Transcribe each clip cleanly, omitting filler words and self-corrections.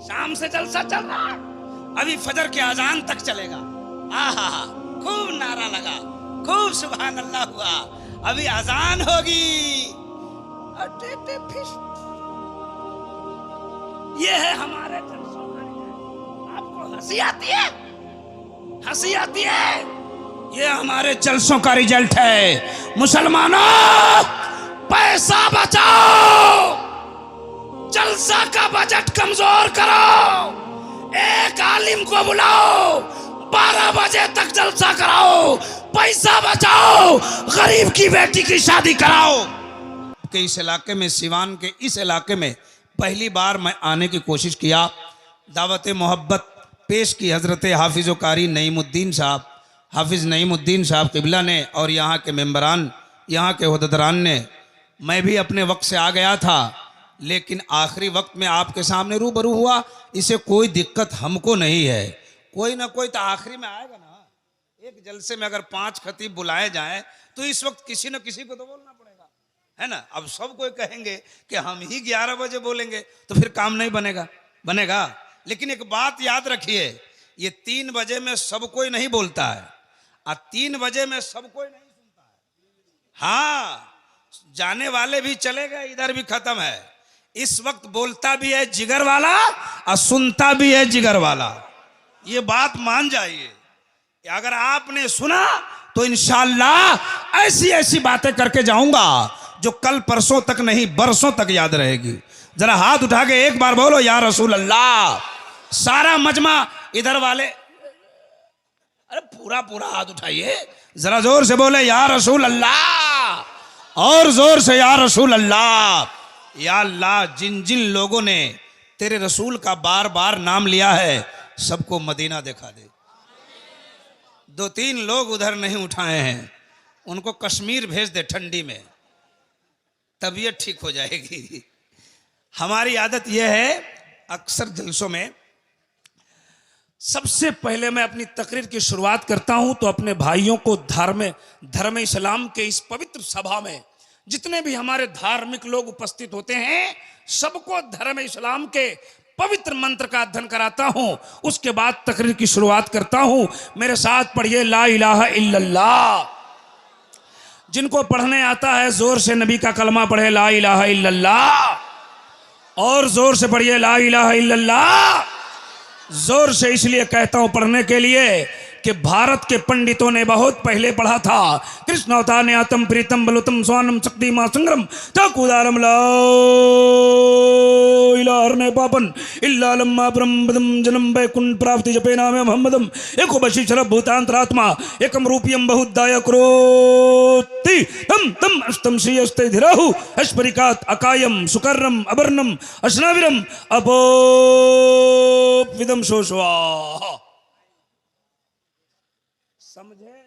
शाम से जलसा चल रहा है, अभी फजर के अजान तक चलेगा। आहा, खूब नारा लगा, खूब सुभान अल्लाह हुआ, अभी अजान होगी। ये है हमारे जलसों का रिजल्ट। आपको हंसी आती है? हंसी आती है? ये हमारे जलसों का रिजल्ट है। मुसलमानों, पैसा बचाओ, जलसा का बजट कमजोर करो, एक आलिम को बुलाओ, 12 बजे तक जलसा कराओ, पैसा बचाओ, गरीब की बेटी की शादी कराओ। के इस इलाके में, सिवान के इस इलाके में पहली बार मैं आने की कोशिश किया। दावत मोहब्बत पेश की हजरत हाफिज कारी नईमुद्दीन साहब, हाफिज नईमुद्दीन साहब किबला ने और यहाँ के मेंबरान, यहाँ के ओहदेदारान ने। मैं भी अपने वक्त से आ गया था, लेकिन आखिरी वक्त में आपके सामने रूबरू हुआ। इसे कोई दिक्कत हमको नहीं है, कोई ना कोई तो आखिरी में आएगा ना। एक जलसे में अगर 5 खतीब बुलाए जाएं तो इस वक्त किसी न किसी को तो बोलना पड़ेगा, है ना। अब सब कोई कहेंगे कि हम ही 11 बजे बोलेंगे तो फिर काम नहीं बनेगा। बनेगा, लेकिन एक बात याद रखिए, ये 3 बजे में सब कोई नहीं बोलता है और 3 बजे में सब कोई नहीं सुनता है। हाँ, जाने वाले भी चले गए, इधर भी खत्म है। इस वक्त बोलता भी है जिगर वाला और सुनता भी है जिगर वाला। ये बात मान जाइए, अगर आपने सुना तो इंशाअल्लाह ऐसी ऐसी बातें करके जाऊंगा जो कल परसों तक नहीं, बरसों तक याद रहेगी। जरा हाथ उठा के एक बार बोलो या रसूल अल्लाह। सारा मजमा इधर वाले, अरे पूरा पूरा हाथ उठाइए, जरा जोर से बोले या रसूल अल्लाह, और जोर से या रसूल अल्लाह। या अल्लाह, जिन जिन लोगों ने तेरे रसूल का बार बार नाम लिया है सबको मदीना दिखा दे। 2-3 लोग उधर नहीं उठाए हैं, उनको कश्मीर भेज दे ठंडी में, तबीयत ठीक हो जाएगी। हमारी आदत यह है, अक्सर जलसों में सबसे पहले मैं अपनी तकरीर की शुरुआत करता हूं तो अपने भाइयों को धर्म इस्लाम के इस पवित्र सभा में जितने भी हमारे धार्मिक लोग उपस्थित होते हैं सबको धर्म इस्लाम के पवित्र मंत्र का अध्ययन कराता हूं। उसके बाद तकरीर की शुरुआत करता हूं। मेरे साथ पढ़िए ला इलाहा इल्लल्लाह। जिनको पढ़ने आता है जोर से नबी का कलमा पढ़े ला इलाहा इल्लल्लाह, और जोर से पढ़िए ला इलाहा इल्लल्लाह। जोर से इसलिए कहता हूं पढ़ने के लिए कि भारत के पंडितों ने बहुत पहले पढ़ा था, कृष्ण अवतार ने आतम प्रीतम बलुतम स्वानम शक्ति मां संग्रम चकुदारम लाने पापन इल्ला लम्मा ब्रह्मदम जन्म वैकुंठ प्राप्ति जपे नाम मोहम्मदम एको बशी शरभ भूतांतरात्मा एकम रूपियम बहुदाय करोति तम तम अष्टम श्री अस्ते धीराहु अस्परिकात अकायम सुकर्णम अबर्णम अश्नाविरम अपो विदम शोषवा। समझे?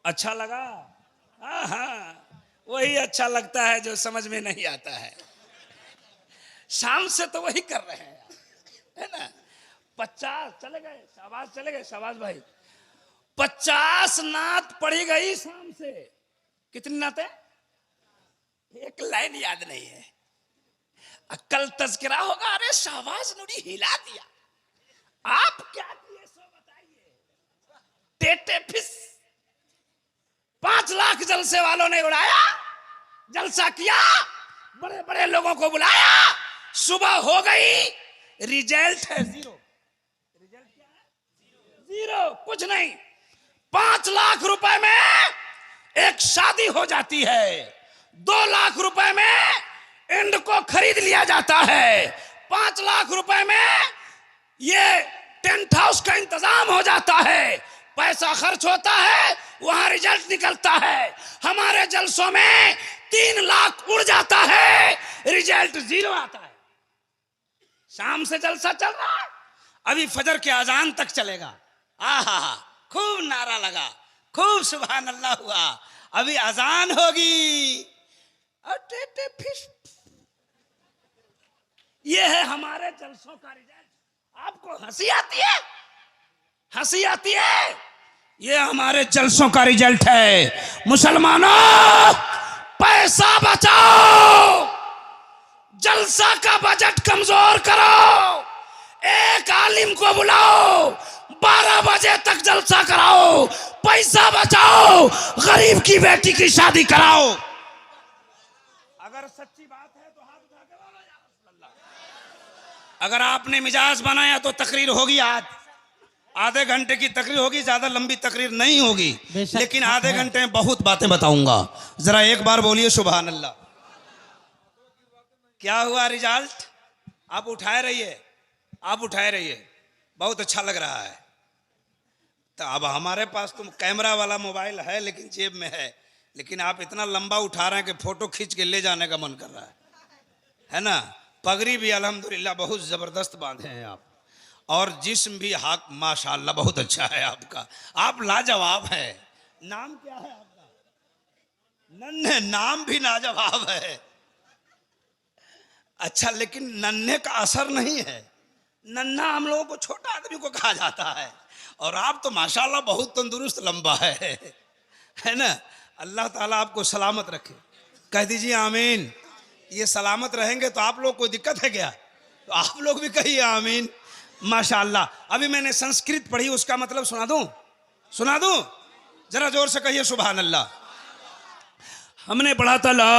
अच्छा लगा? हाँ, वही अच्छा लगता है जो समझ में नहीं आता है। शाम से तो वही कर रहे हैं, है ना। 50 चले गए, शाबाश, चले गए, शाबाश भाई। 50 नात पढ़ी गई शाम से। कितनी नातें? एक लाइन याद नहीं है। कल तज़किरा होगा, अरे शाबाश नूरी हिला दिया। आप क्या किए सो बताइए। टेटे फिस 5 लाख जलसे वालों ने उड़ाया, जलसा किया, बड़े बड़े लोगों को बुलाया, सुबह हो गई, रिजल्ट है 0। रिजल्ट क्या है? 0, कुछ नहीं। 5 लाख रुपए में एक शादी हो जाती है, 2 लाख रुपए में इंड को खरीद लिया जाता है, 5 लाख रुपए में ये टेंट हाउस का इंतजाम हो जाता है, पैसा खर्च होता है, वहां रिजल्ट निकलता है। हमारे जलसों में 3 लाख उड़ जाता है, रिजल्ट 0 आता है। शाम से जलसा चल रहा है, अभी फजर के अजान तक चलेगा। आहा, खूब नारा लगा, खूब सुभान अल्लाह हुआ, अभी अजान होगी। ये है हमारे जलसों का रिजल्ट। आपको हंसी आती है? हंसी आती है? ये हमारे जलसों का रिजल्ट है। मुसलमानों, पैसा बचाओ, जलसा का बजट कमजोर करो, एक आलिम को बुलाओ, 12 बजे तक जलसा कराओ, पैसा बचाओ, गरीब की बेटी की शादी कराओ। अगर सच्ची बात है तो हाथ उठा के बोलो या रसूल अल्लाह। अगर आपने मिजाज बनाया तो तकरीर होगी, आज आधे घंटे की तकरीर होगी, ज्यादा लंबी तकरीर नहीं होगी, लेकिन आधे घंटे में बहुत बातें बताऊंगा। जरा एक बार बोलिए सुभान अल्लाह। क्या हुआ रिजल्ट? आप उठाए रहिए, आप उठाए रहिए, बहुत अच्छा लग रहा है। तो अब हमारे पास तो कैमरा वाला मोबाइल है लेकिन जेब में है, लेकिन आप इतना लंबा उठा रहे हैं कि फोटो खींच के ले जाने का मन कर रहा है ना। पगड़ी भी अल्हम्दुलिल्लाह बहुत जबरदस्त बांधे हैं आप, और जिस्म भी हाक माशाअल्लाह बहुत अच्छा है आपका, आप लाजवाब है। नाम क्या है आपका? नन्हे, नाम भी लाजवाब है। अच्छा, लेकिन नन्हे का असर नहीं है, नन्हा हम लोगों को छोटा आदमी को कहा जाता है, और आप तो माशाअल्लाह बहुत तंदुरुस्त लंबा है ना। अल्लाह ताला आपको सलामत रखे, कह दीजिए आमीन। ये सलामत रहेंगे तो आप लोग कोई दिक्कत है क्या? तो आप लोग भी कहिए आमीन। माशाअल्लाह। अभी मैंने संस्कृत पढ़ी, उसका मतलब सुना दूं? सुना दूं? जरा जोर से कहिए सुभान अल्लाह। हमने पढ़ा था ला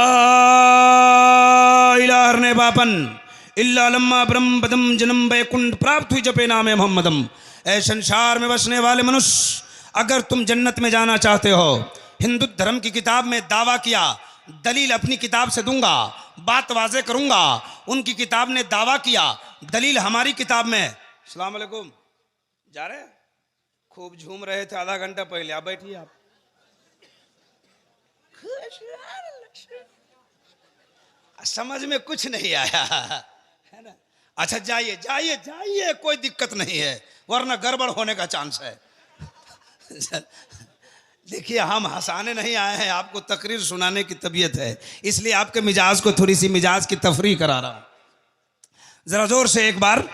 इलाहा ने बापन इल्ला लम्मा ब्रह्म पदम जन्म बैकुंठ प्राप्त हुई जपे नामे मोहम्मदम। ऐ संसार में बसने वाले मनुष्य, अगर तुम जन्नत में जाना चाहते हो, हिंदू धर्म की किताब में दावा किया, दलील अपनी किताब से दूंगा, बात वाजे करूंगा। उनकी किताब ने दावा किया, दलील हमारी किताब में। अस्सलाम वालेकुम, जा रहे? खूब झूम रहे थे आधा घंटा पहले, आप बैठिए। आप समझ में कुछ नहीं आया है ना। अच्छा जाइए जाइए जाइए, कोई दिक्कत नहीं है, वरना गड़बड़ होने का चांस है। देखिए, हम हंसाने नहीं आए हैं, आपको तकरीर सुनाने की तबीयत है, इसलिए आपके मिजाज को थोड़ी सी मिजाज की तफरीह करा रहा हूं। जरा जोर से एक बार।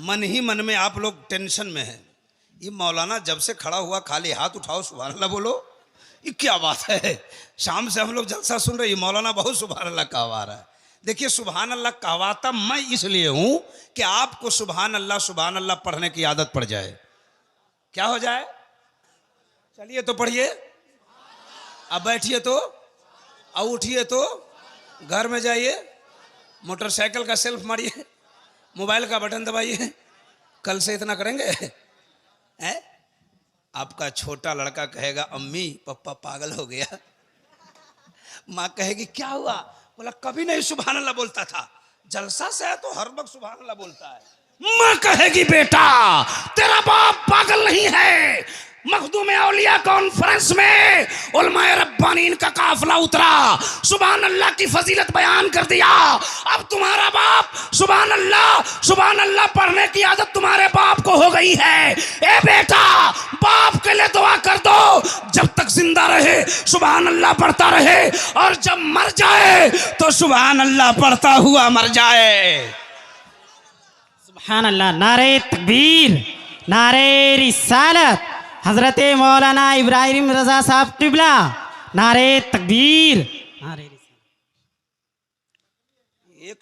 मन ही मन में आप लोग टेंशन में हैं। ये मौलाना जब से खड़ा हुआ खाली हाथ उठाओ सुभान अल्लाह बोलो, ये क्या बात है? शाम से हम लोग जलसा सुन रहे हैं, मौलाना बहुत सुभान अल्लाह कहवा रहा है। देखिए, सुभान अल्लाह कहवाता मैं इसलिए हूं कि आपको सुभान अल्लाह पढ़ने की आदत पड़ जाए। क्या हो जाए? चलिए तो पढ़िए, अब बैठिए तो, अब उठिए तो, घर में जाइए, मोटरसाइकिल का सेल्फ मारिए, मोबाइल का बटन दबाइए। कल से इतना करेंगे हैं? आपका छोटा लड़का कहेगा अम्मी पप्पा पागल हो गया, माँ कहेगी क्या हुआ? बोला कभी नहीं सुभान अल्लाह बोलता था, जलसा से है तो हर वक्त सुभान अल्लाह बोलता है। माँ कहेगी बेटा तेरा बाप पागल नहीं है। मखदूम औलिया कॉन्फ्रेंस में उलमाए रब्बानीन का काफिला उतरा, सुभान अल्लाह की फजीलत बयान कर दिया। अब तुम्हारा बाप सुभान अल्लाह पढ़ने की आदत तुम्हारे बाप को हो गई है। ए बेटा, बाप के लिए दुआ कर दो, जब तक जिंदा रहे सुभान अल्लाह पढ़ता रहे, और जब मर जाए तो सुभान अल्लाह पढ़ता हुआ मर जाए। सुभान अल्लाह। नारे तकबीर, नारे रिसालत, हजरत मौलाना इब्राहिम रजा साहब क़िबला, नारे तकबीर, नारे रिसालत।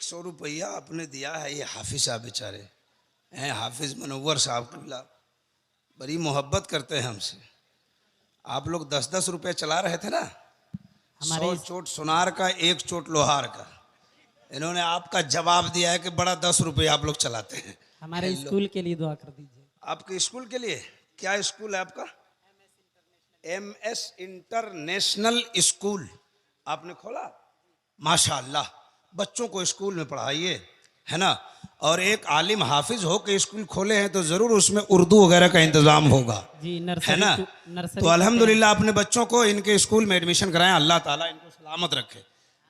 100 रुपया आपने दिया है, ये हाफिज साहब बेचारे हैं, हाफिज मनव्वर साहब क़िबला बड़ी मोहब्बत करते हैं हमसे। आप लोग 10-10 रुपये चला रहे थे ना, 100 चोट सुनार का 1 चोट लोहार का। इन्होंने आपका जवाब दिया है कि बड़ा 10 रुपये आप लोग चलाते हैं। हमारे स्कूल के लिए दुआ कर दीजिए। आपके स्कूल के लिए? क्या स्कूल है आपका? MS इंटरनेशनल स्कूल आपने खोला? माशाअल्लाह, बच्चों को स्कूल में पढ़ाइए, है ना। और एक आलिम हाफिज हो के स्कूल खोले हैं तो जरूर उसमें उर्दू वगैरह का इंतजाम होगा जी, है ना। तो अल्हम्दुलिल्लाह अपने बच्चों को इनके स्कूल में एडमिशन कराएं, अल्लाह ताला इनको सलामत रखे।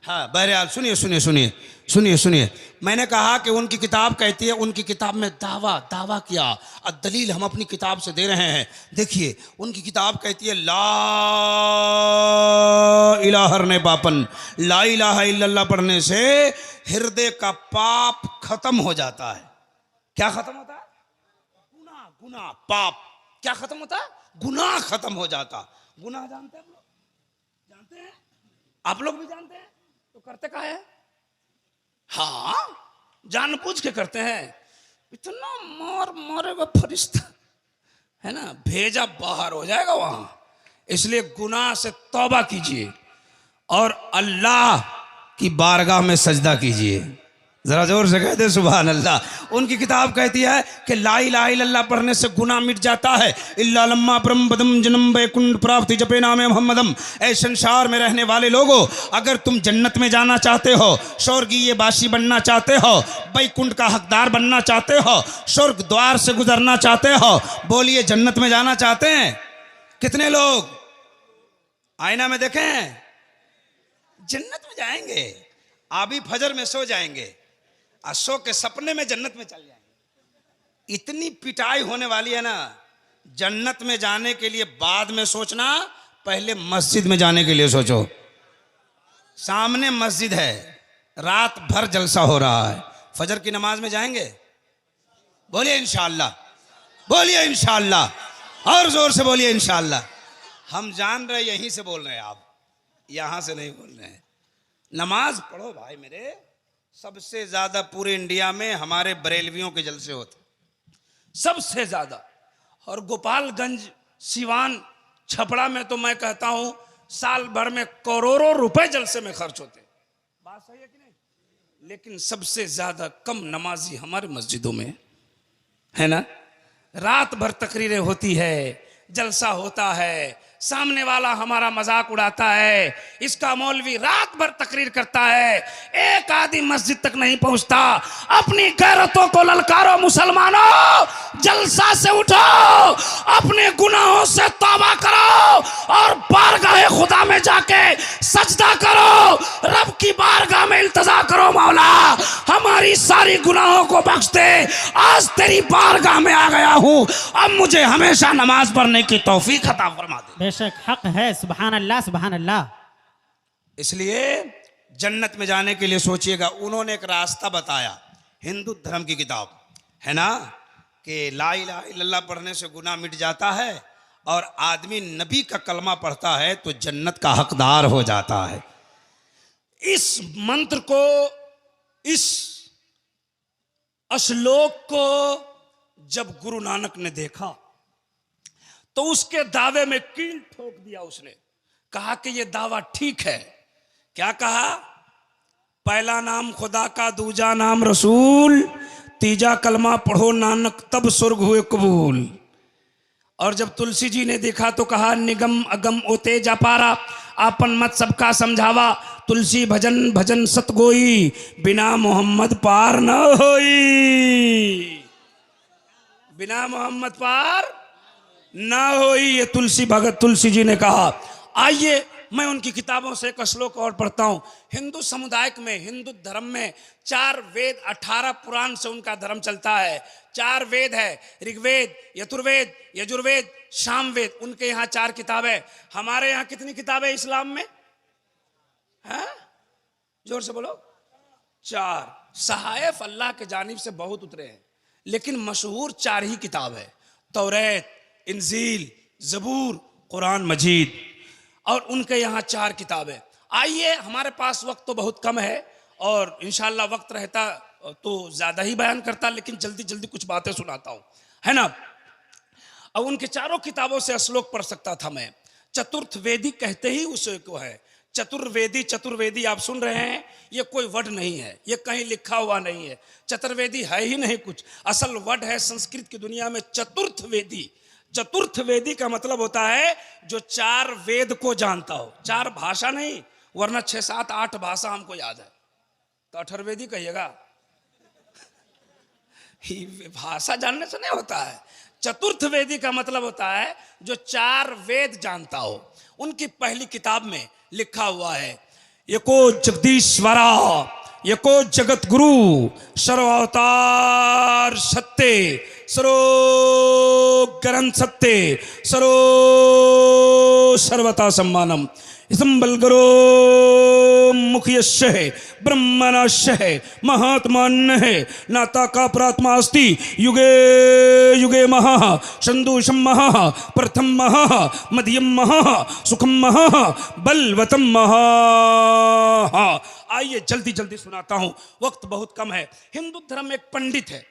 हाँ बहरहाल सुनिए सुनिए सुनिए सुनिए सुनिए, मैंने कहा कि उनकी किताब कहती है, उनकी किताब में दावा किया, और दलील हम अपनी किताब से दे रहे हैं। देखिए उनकी किताब कहती है ला इलाहा ने बापन, ला इलाहा इल्लल्लाह पढ़ने से हृदय का पाप खत्म हो जाता है। क्या खत्म होता है? गुनाह पाप। क्या खत्म होता है? गुनाह खत्म हो जाता। गुनाह जानते हैं आप लोग? जानते हैं? आप लोग भी जानते हैं? तो करते का है? हाँ, जानबूझ के करते हैं। इतना मार मारेगा फरिश्ता, है ना, भेजा बाहर हो जाएगा वहां। इसलिए गुनाह से तौबा कीजिए और अल्लाह की बारगाह में सजदा कीजिए। जरा जोर से कहते सुभान अल्लाह। उनकी किताब कहती है कि ला इलाहा इल्लल्लाह पढ़ने से गुनाह मिट जाता है। इल्ला लम्मा परम पदम जन्म बैकुंठ प्राप्ति जपे नामे मोहम्मदम। ऐ संसार में रहने वाले लोगों, अगर तुम जन्नत में जाना चाहते हो, स्वर्गीय बासी बनना चाहते हो, बैकुंठ का हकदार बनना चाहते हो, स्वर्ग द्वार से गुजरना चाहते हो, बोलिए जन्नत में जाना चाहते हैं कितने लोग? आईना में देखें, जन्नत में जाएंगे। आबी फजर में सो जाएंगे, सो के सपने में जन्नत में चल जाएंगे। इतनी पिटाई होने वाली है ना, जन्नत में जाने के लिए बाद में सोचना, पहले मस्जिद में जाने के लिए सोचो। सामने मस्जिद है, रात भर जलसा हो रहा है, फजर की नमाज में जाएंगे? बोलिए इंशाअल्लाह, बोलिए इंशाअल्लाह, और जोर से बोलिए इंशाअल्लाह। हम जान रहे, यहीं से बोल रहे हैं, आप यहां से नहीं बोल रहे हैं। नमाज पढ़ो भाई मेरे। सबसे ज्यादा पूरे इंडिया में हमारे बरेलवियों के जलसे होते, सबसे ज्यादा। और गोपालगंज, सिवान, छपड़ा में तो मैं कहता हूं साल भर में करोड़ों रुपए जलसे में खर्च होते। बात सही है कि नहीं? लेकिन सबसे ज्यादा कम नमाजी हमारे मस्जिदों में, है ना। रात भर तकरीरें होती है, जलसा होता है, सामने वाला हमारा मजाक उड़ाता है, इसका मौलवी रात भर तकरीर करता है, एक आदमी मस्जिद तक नहीं पहुंचता। अपनी गैरतों को ललकारो मुसलमानों, जलसा से उठो, अपने गुनाहों से तौबा करो और बारगाह खुदा में जाके सजदा करो, रब की बारगाह में इल्तिजा करो, मौला हमारी सारी गुनाहों को बख्श दे, आज तेरी बारगाह में आ गया हूं, अब मुझे हमेशा नमाज पढ़ने की तौफीक अता फरमा दे। बेशक हक है, सुभान अल्लाह सुभान अल्लाह। इसलिए जन्नत में जाने के लिए सोचिएगा। उन्होंने एक रास्ता बताया, हिंदू धर्म की किताब है ना, कि ला इलाहा इल्लल्लाह पढ़ने से गुनाह मिट जाता है और आदमी नबी का कलमा पढ़ता है तो जन्नत का हकदार हो जाता है। इस मंत्र को, इस श्लोक को जब गुरु नानक ने देखा तो उसके दावे में कील ठोक दिया। उसने कहा कि यह दावा ठीक है। क्या कहा? पहला नाम खुदा का, दूजा नाम रसूल, तीजा कलमा पढ़ो नानक तब स्वर्ग हुए कबूल। और जब तुलसी जी ने देखा तो कहा, निगम अगम ओते जा पारा, आपन मत सबका समझावा, तुलसी भजन भजन सतगोई, बिना मोहम्मद पार न होई, बिना मोहम्मद पार ना होई। ये तुलसी भगत तुलसी जी ने कहा। आइए मैं उनकी किताबों से एक श्लोक और पढ़ता हूं। हिंदू समुदाय में, हिंदू धर्म में 4 वेद 18 पुराण से उनका धर्म चलता है। 4 वेद है, ऋग्वेद, यजुर्वेद, यजुर्वेद, सामवेद। उनके यहाँ 4 किताबें। हमारे यहाँ कितनी किताबें इस्लाम में है? जोर से बोलो। 4। सहायफ अल्लाह के जानिब से बहुत उतरे हैं, लेकिन मशहूर 4 ही किताब है, तौरात, इंजील, जबूर, कुरान मजीद। और उनके यहाँ 4 किताबें। आइए, हमारे पास वक्त तो बहुत कम है और इंशाल्लाह वक्त रहता तो ज्यादा ही बयान करता, लेकिन जल्दी जल्दी कुछ बातें सुनाता हूं, है ना। अब उनके 4 किताबों से श्लोक पढ़ सकता था मैं। चतुर्थ वेदी कहते ही उसे को है। चतुर्वेदी, चतुर्वेदी आप सुन रहे हैं, ये कोई वर्ड नहीं है, ये कहीं लिखा हुआ नहीं है। चतुर्वेदी है ही नहीं कुछ, असल वर्ड है संस्कृत की दुनिया में चतुर्थ वेदी। चतुर्थ वेदी का मतलब होता है जो 4 वेद को जानता हो। 4 भाषा नहीं, वरना 6, 7, 8 भाषा हमको याद है, तो अठर्वेदी कहिएगा। भाषा जानने से नहीं होता है। चतुर्थ वेदी का मतलब होता है जो 4 वेद जानता हो। उनकी पहली किताब में लिखा हुआ है, एको जगदीश्वरा, एको जगत गुरु, सर्वावतार सत्य, सरो ग्रंथ सत्य, सरो सर्वता सम्मानम, संबलगरो मुखयस्य है, ब्रह्मणस्य है, महात्मान्य है, नाता का प्रात्मा अस्ति, युगे युगे महा, संदोषम महा, प्रथम महा, मध्यम महा, सुखम महा, बलवतम महा। आइए जल्दी जल्दी सुनाता हूं, वक्त बहुत कम है। हिंदू धर्म में एक पंडित है,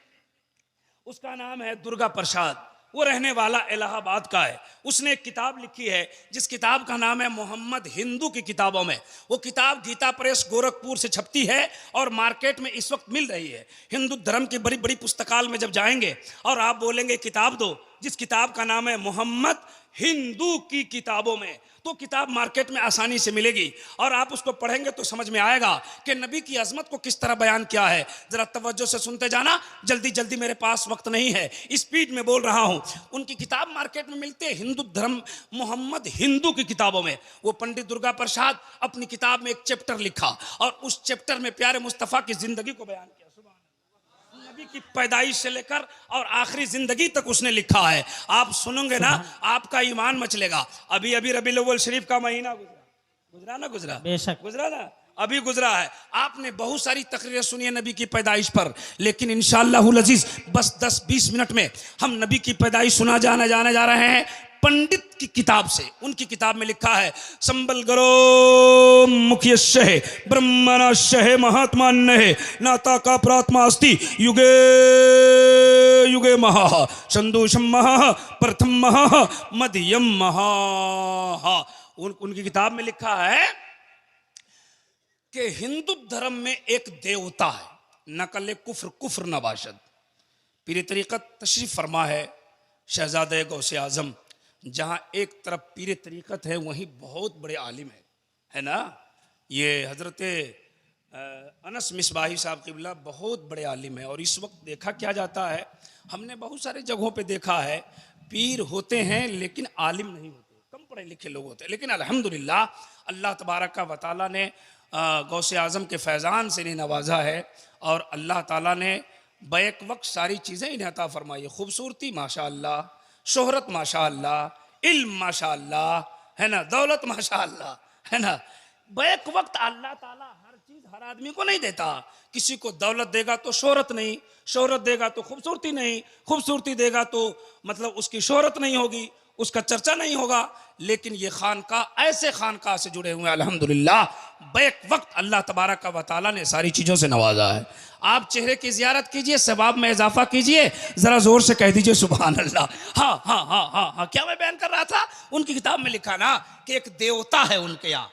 उसका नाम है दुर्गा प्रसाद। वो रहने वाला इलाहाबाद का है। उसने एक किताब लिखी है जिस किताब का नाम है मोहम्मद हिंदू की किताबों में। वो किताब गीता प्रेस गोरखपुर से छपती है और मार्केट में इस वक्त मिल रही है। हिंदू धर्म की बड़ी बड़ी पुस्तकालय में जब जाएंगे और आप बोलेंगे किताब दो, जिस किताब का नाम है मोहम्मद हिंदू की किताबों में, तो किताब मार्केट में आसानी से मिलेगी और आप उसको पढ़ेंगे तो समझ में आएगा कि नबी की अजमत को किस तरह बयान किया है। जरा तवज्जो से सुनते जाना, जल्दी जल्दी, मेरे पास वक्त नहीं है, स्पीड में बोल रहा हूं। उनकी किताब मार्केट में मिलती है, हिंदू धर्म मोहम्मद हिंदू की किताबों में। वो पंडित दुर्गा प्रसाद अपनी किताब में एक चैप्टर लिखा और उस चैप्टर में प्यारे मुस्तफ़ा की जिंदगी को बयान किया। नबी की पैदाइश से लेकर और आखिरी जिंदगी तक उसने लिखा है। आप सुनोगे ना, आपका ईमान मचलेगा। अभी अभी रबीउल अव्वल शरीफ का महीना गुजरा बेशक गुजरा ना, अभी गुजरा है। आपने बहुत सारी तकरीरें सुनी है नबी की पैदाइश पर, लेकिन इंशाअल्लाहुल अजीज बस 10-20 मिनट में हम नबी की पैदाइश जाने जा रहे हैं पंडित की किताब से। उनकी किताब में लिखा है, संबल गरो मुख्य है ब्रह्मणस्य है महात्मान्य है नाता का प्रात्मा अस्ति युगे युगे महा संदोषम महा प्रथम महा मध्यम महा। उनकी किताब में लिखा है कि हिंदू धर्म में एक देवता है, नकल कुफ्र कुफ्र नबाशद। पीर तरीक़त तशरीफ फरमा है शहजादे गौसे आजम। जहाँ एक तरफ पीर तरीक़त है, वहीं बहुत बड़े आलिम है ना। ये हज़रत अनस मिसबाही साहब क़िबला बहुत बड़े आलिम है। और इस वक्त देखा क्या जाता है, हमने बहुत सारे जगहों पे देखा है, पीर होते हैं लेकिन आलिम नहीं होते, कम पढ़े लिखे लोग होते हैं। लेकिन अल्हम्दुलिल्लाह अल्लाह तबारक व तआला ने गौसे आज़म के फैज़ान से इन्हें नवाजा है और अल्लाह ताला ने बैक वक्त सारी चीज़ें इन्हें अता फरमाई। खूबसूरती माशाअल्लाह, शोहरत माशाअल्लाह, इल्म माशाअल्लाह, है ना, दौलत माशाअल्लाह, है ना। बैक वक्त अल्लाह ताला हर चीज़ हर आदमी को नहीं देता। किसी को दौलत देगा तो शोहरत नहीं, शोहरत देगा तो खूबसूरती नहीं, खूबसूरती देगा तो मतलब उसकी शोहरत नहीं होगी, उसका चर्चा नहीं होगा। लेकिन ये खानका ऐसे खानका से जुड़े हुए अल्हम्दुलिल्लाह बैक वक्त अल्लाह तबारक व तआला ने सारी चीज़ों से नवाजा है। आप चेहरे की ज़ियारत कीजिए, सवाब में इजाफा कीजिए, ज़रा ज़ोर से कह दीजिए सुभान अल्लाह। हाँ हाँ हाँ हाँ हाँ, क्या मैं बयान कर रहा था, उनकी किताब में लिखा ना कि एक देवता है उनके यहाँ।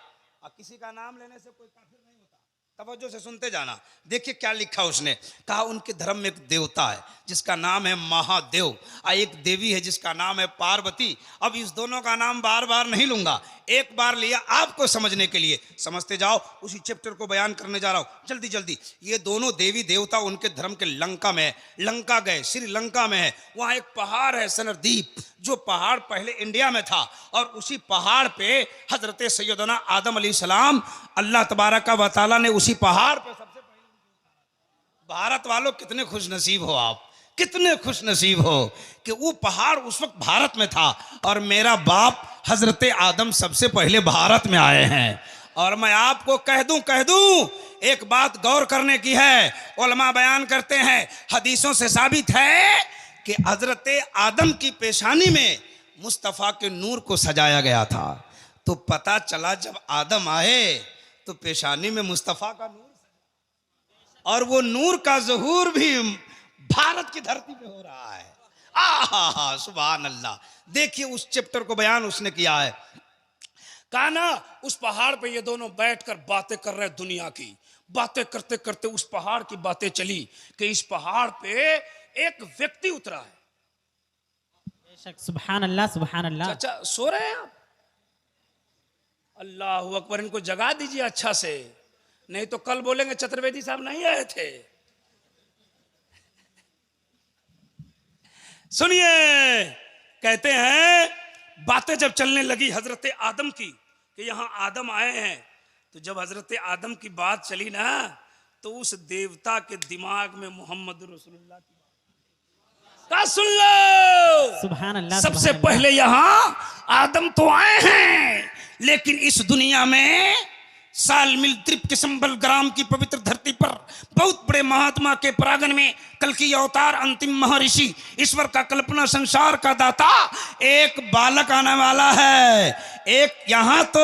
किसी का नाम लेने से कोई काफिर नहीं होता, तवज्जो से सुनते जाना। देखिए क्या लिखा उसने, कहा उनके धर्म में एक देवता है जिसका नाम है महादेव और एक देवी है जिसका नाम है पार्वती। अब इस दोनों का नाम बार बार नहीं लूंगा, एक बार लिया आपको समझने के लिए, समझते जाओ। उसी चैप्टर को बयान करने जा रहा हूं जल्दी जल्दी। ये दोनों देवी देवता उनके धर्म के लंका में है, लंका गए, श्रीलंका में है। वहां एक पहाड़ है सनरदीप, जो पहाड़ पहले इंडिया में था और उसी पहाड़ पे हजरत सैयदना आदम अलैहिस्सलाम अल्लाह तबारक व तआला ने उसी पहाड़ पे सबसे पहले। भारत वालों कितने खुश नसीब हो आप, कितने खुश नसीब हो कि वो पहाड़ उस वक्त भारत में था और मेरा बाप हजरत आदम सबसे पहले भारत में आए हैं। और मैं आपको कह दूं एक बात गौर करने की है, उलमा बयान करते हैं, हदीसों से साबित है कि हजरत आदम की पेशानी में मुस्तफ़ा के नूर को सजाया गया था। तो पता चला जब आदम आए तो पेशानी में मुस्तफ़ा का नूर, और वो नूर का ज़हूर भी भारत की धरती पे हो रहा है। आहा सुभान अल्लाह। देखिए उस चैप्टर को बयान उसने किया है, कहा ना उस पहाड़ पे ये दोनों बैठकर बातें कर रहे, दुनिया की बातें करते करते उस पहाड़ की बातें चली कि इस पहाड़ पे एक व्यक्ति उतरा है। बेशक, सुभान अल्लाह सुभान अल्लाह। अच्छा सो रहे हैं आप, अल्लाह अकबर, इनको जगा दीजिए अच्छा से, नहीं तो कल बोलेंगे चतुर्वेदी साहब नहीं आए थे। सुनिए, कहते हैं बातें जब चलने लगी हजरत आदम की कि यहां आदम आए हैं, तो जब हजरत आदम की बात चली ना तो उस देवता के दिमाग में मोहम्मद रसूलुल्लाह की बात सुन लो। सुभान अल्लाह। सबसे पहले यहां आदम तो आए हैं, लेकिन इस दुनिया में साल मिल द्वीप के संबल ग्राम की पवित्र धरती पर बहुत बड़े महात्मा के परागण में कल की अवतार अंतिम महर्षि ईश्वर का कल्पना संसार का दाता एक बालक आने वाला है। एक यहाँ तो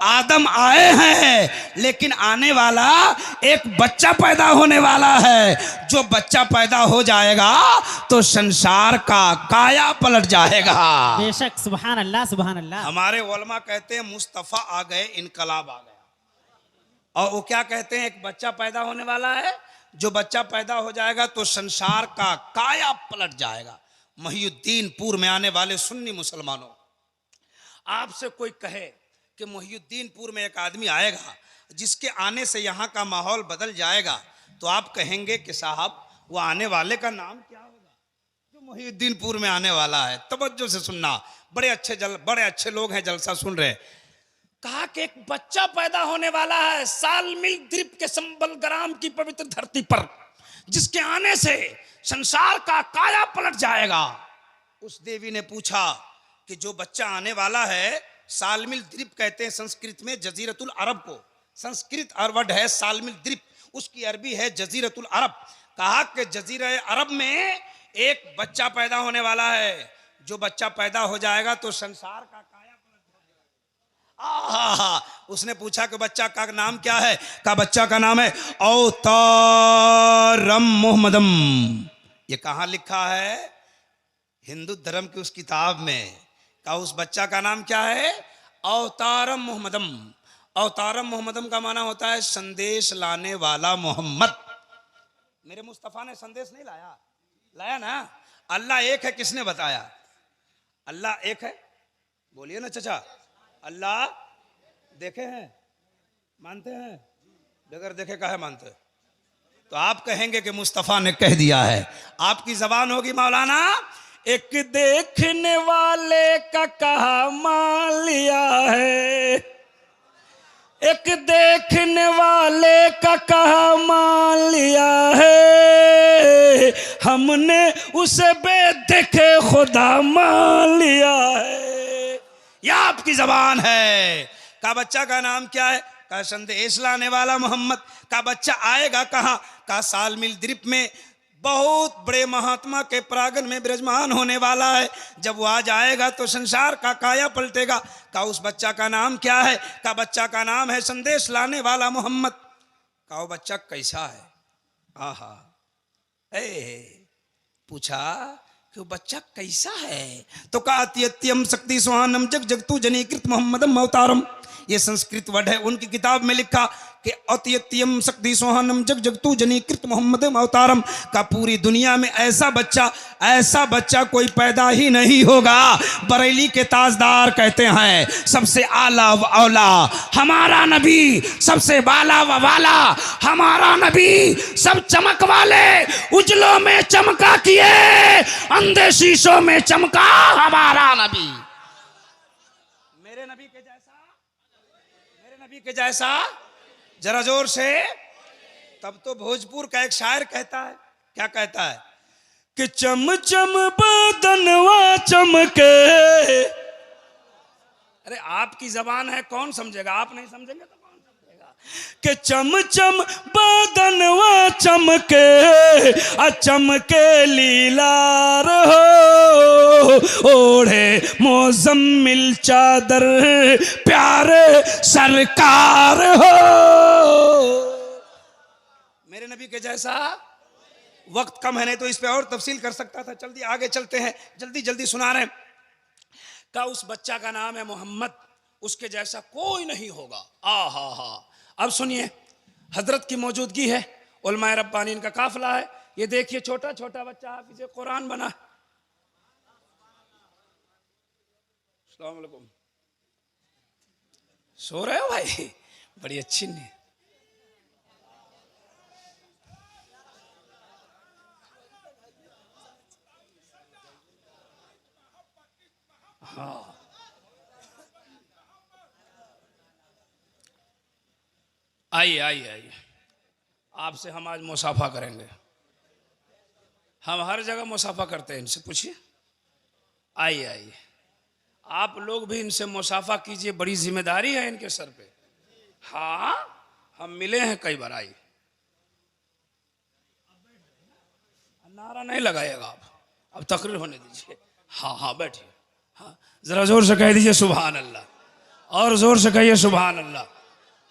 आदम आए हैं लेकिन आने वाला एक बच्चा पैदा होने वाला है। जो बच्चा पैदा हो जाएगा तो संसार का काया पलट जाएगा। बेशक, सुभान अल्लाह सुभान अल्लाह। हमारे उलमा कहते हैं मुस्तफा आ गए, इनकलाब आ गया। और वो क्या कहते हैं, एक बच्चा पैदा होने वाला है, जो बच्चा पैदा हो जाएगा तो संसार का काया पलट जाएगा। मोहिउद्दीनपुर में आने वाले सुन्नी मुसलमानों, आपसे कोई कहे कि मोहिउद्दीनपुर में एक आदमी आएगा जिसके आने से यहाँ का माहौल बदल जाएगा, तो आप कहेंगे कि साहब वो आने वाले का नाम क्या होगा जो मोहिउद्दीनपुर में आने वाला है। तवज्जो से सुनना, बड़े अच्छे लोग हैं, जलसा सुन रहे। कहा कि एक बच्चा पैदा होने वाला है साल मिल द्वीप के संबल ग्राम की पवित्र धरती पर, जिसके आने से संसार का काया पलट जाएगा। उस देवी ने पूछा कि जो बच्चा आने वाला है, सालमिल द्वीप कहते हैं संस्कृत में जजीरतुल अरब को, संस्कृत वर्ड है सालमिल द्वीप, उसकी अरबी है जजीरतुल अरब। कहा कि जजीरा अरब में एक बच्चा पैदा होने वाला है, जो बच्चा पैदा हो जाएगा तो संसार का काया उसने पूछा कि बच्चा का नाम क्या है? का बच्चा का नाम है अवतारम मोहम्मदम। ये कहाँ लिखा है? हिंदू धर्म की उस किताब में। का उस बच्चा का नाम क्या है? अवतारम मोहम्मदम। अवतारम मोहम्मदम का माना होता है संदेश लाने वाला मोहम्मद। मेरे मुस्तफा ने संदेश नहीं लाया? लाया ना। अल्लाह एक है, किसने बताया? अल्लाह एक है, बोलिए ना चचा। अल्लाह देखे हैं, मानते हैं? बगैर देखे काहे मानते? तो आप कहेंगे कि मुस्तफा ने कह दिया है। आपकी जबान होगी मौलाना, एक देखने वाले का कहा मान लिया है, एक देखने वाले का कहा मान लिया है, हमने उसे बेदेखे खुदा मान लिया है। यह आपकी जबान है। का बच्चा का नाम क्या है? का संदेश लाने वाला मोहम्मद। का बच्चा आएगा कहाँ? का सालमिल द्वीप में बहुत बड़े महात्मा के प्रांगण में विराजमान होने वाला है। जब वो आ जाएगा तो संसार का काया पलटेगा। का उस बच्चा का नाम क्या है? का बच्चा का नाम है संदेश लाने वाला मोहम्मद। का वो बच्चा कैसा है? आहा, पूछा कि वो बच्चा कैसा है? तो का अत्यत्यम शक्ति सुहानम जग जगतु जनीकृत मोहम्मदम अवतारम। ये संस्कृत वर्ड है, उनकी किताब में लिखा कि अत्यत्यम शक्ति सुहानम जग जगतु जनीकृत मोहम्मदम अवतारम। का पूरी दुनिया में ऐसा बच्चा कोई पैदा ही नहीं होगा। बरेली के ताजदार कहते हैं सबसे आला व औला हमारा नबी, सबसे बाला व वाला हमारा नबी, सब चमक वाले उजलों में चमका किए, अंधे शीशों में चमका हमारा नबी। मेरे नबी के जैसा, मेरे नबी के जैसा, जरा जोर से। तब तो भोजपुर का एक शायर कहता है, क्या कहता है? कि चम चम बदनवा चमके। अरे आपकी जबान है, कौन समझेगा? आप नहीं समझेंगे तो कौन समझेगा? कि चम चम बदनवा चमके, चमके लीलार हो, ओढ़े मोजम्मिल चादर प्यारे सरकार हो। मेरे नबी के जैसा। वक्त कम है, नहीं तो इस पे और तफसील कर सकता था। जल्दी आगे चलते हैं, जल्दी जल्दी सुना रहे हैं। का उस बच्चा का नाम है मोहम्मद, उसके जैसा कोई नहीं होगा। हा। अब सुनिए, हजरत की मौजूदगी है, उलमाए रब्बानी इनका काफिला है। ये देखिए छोटा छोटा बच्चा हाफिज़े कुरान बना। अस्सलाम वालेकुम, सो रहे हो भाई? बड़ी अच्छी नींद। हाँ, आइए आपसे हम आज मुसाफा करेंगे। हम हर जगह मुसाफा करते हैं, इनसे पूछिए। आइए आप लोग भी इनसे मुसाफा कीजिए, बड़ी जिम्मेदारी है इनके सर पे। हाँ, हम मिले हैं कई बार। आई, नारा नहीं लगाएगा आप, अब तकरीर होने दीजिए। हाँ हाँ बैठिए। हाँ, जरा जोर से कह दीजिए सुभान अल्लाह, और जोर से कहिए सुभान अल्लाह।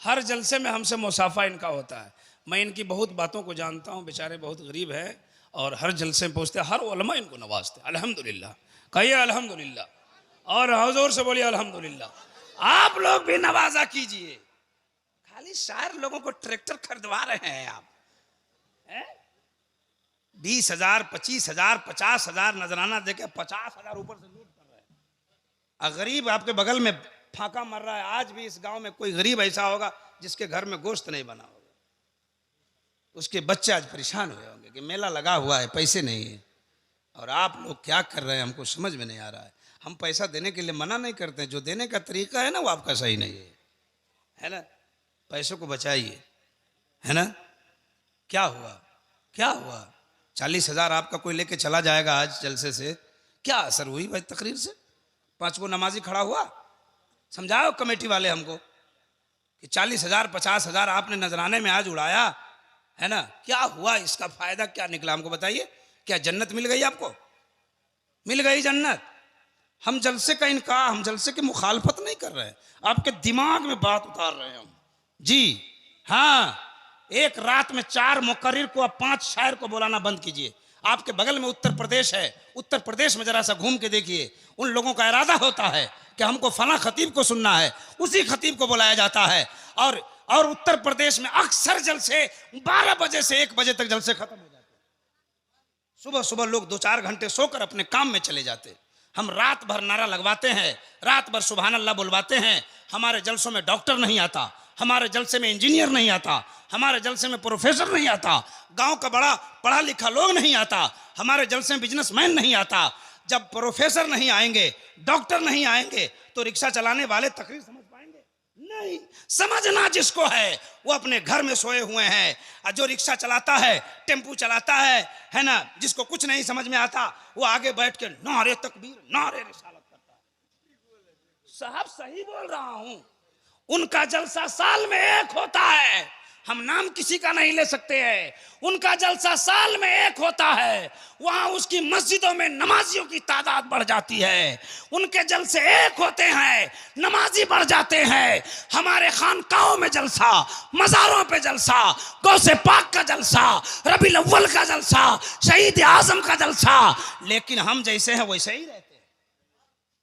हर जलसे में हमसे मुसाफा इनका होता है। मैं इनकी बहुत बातों को जानता हूँ, बेचारे बहुत गरीब है और हर जलसे में पहुँचते, हर उलमा इनको नवाजते। अल्हम्दुलिल्लाह कहिए अल्हम्दुलिल्लाह, और जोर से बोलिए अल्हम्दुलिल्लाह। आप लोग भी नवाजा कीजिए। खाली शायर लोगों को ट्रैक्टर खरीदवा रहे हैं आप, 20,000, 25,000, 50,000 नजराना देके 50,000 ऊपर से लूट कर रहे हैं। गरीब आपके बगल में फाका मर रहा है। आज भी इस गांव में कोई गरीब ऐसा होगा जिसके घर में गोश्त नहीं बना होगा, उसके बच्चे आज परेशान हुए होंगे कि मेला लगा हुआ है, पैसे नहीं है। और आप लोग क्या कर रहे हैं हमको समझ में नहीं आ रहा है। हम पैसा देने के लिए मना नहीं करते, जो देने का तरीका है ना वो आपका सही नहीं है ना। पैसों को बचाइए, है ना। क्या हुआ, क्या हुआ? 40,000 आपका कोई लेके चला जाएगा आज जलसे से, क्या असर हुई भाई तकरीर से? 5 गो नमाजी खड़ा हुआ? समझाओ कमेटी वाले हमको कि 40,000, 50,000 आपने नजराने में आज उड़ाया, है ना। क्या हुआ, इसका फायदा क्या निकला हमको बताइए। क्या जन्नत मिल गई आपको? मिल गई जन्नत? हम जलसे का इनकार, हम जलसे की मुखालफत नहीं कर रहे हैं, आपके दिमाग में बात उतार रहे हैं हम जी। हाँ, एक रात में 4 मुकर्रिर को, अब 5 शायर को बुलाना बंद कीजिए। आपके बगल में उत्तर प्रदेश है, उत्तर प्रदेश में जरा सा घूम के देखिए। उन लोगों का इरादा होता है कि हमको फला खतीब को सुनना है, उसी खतीब को बुलाया जाता है। और उत्तर प्रदेश में अक्सर जलसे 12 बजे से 1 बजे तक जलसे खत्म हो जाते हैं। सुबह सुबह लोग 2-4 घंटे सोकर अपने काम में चले जाते। हम रात भर नारा लगवाते हैं, रात भर सुभान अल्लाह बुलवाते हैं। हमारे जलसों में डॉक्टर नहीं आता, हमारे जलसे में इंजीनियर नहीं आता, हमारे जलसे में प्रोफेसर नहीं आता, गांव का बड़ा पढ़ा लिखा लोग नहीं आता, हमारे जलसे में बिजनेसमैन नहीं आता। जब प्रोफेसर नहीं आएंगे, डॉक्टर नहीं आएंगे, तो रिक्शा चलाने वाले तकरीर समझ पाएंगे? नहीं। समझना जिसको है वो अपने घर में सोए हुए हैं, और जो रिक्शा चलाता है, टेम्पू चलाता है ना, जिसको कुछ नहीं समझ में आता वो आगे बैठ के नारे तकबीर, नारे रिसालत करता है। साहब सही बोल रहा हूं, उनका जलसा साल में 1 होता है। हम नाम किसी का नहीं ले सकते हैं। उनका जलसा साल में 1 होता है, वहां उसकी मस्जिदों में नमाजियों की तादाद बढ़ जाती है। उनके जलसे 1 होते हैं, नमाजी बढ़ जाते हैं। हमारे खानकाहों में जलसा, मज़ारों पे जलसा, गौसे पाक का जलसा, रबीउल अव्वल का जलसा, शहीद आजम का जलसा। लेकिन हम जैसे हैं वैसे ही रहते हैं।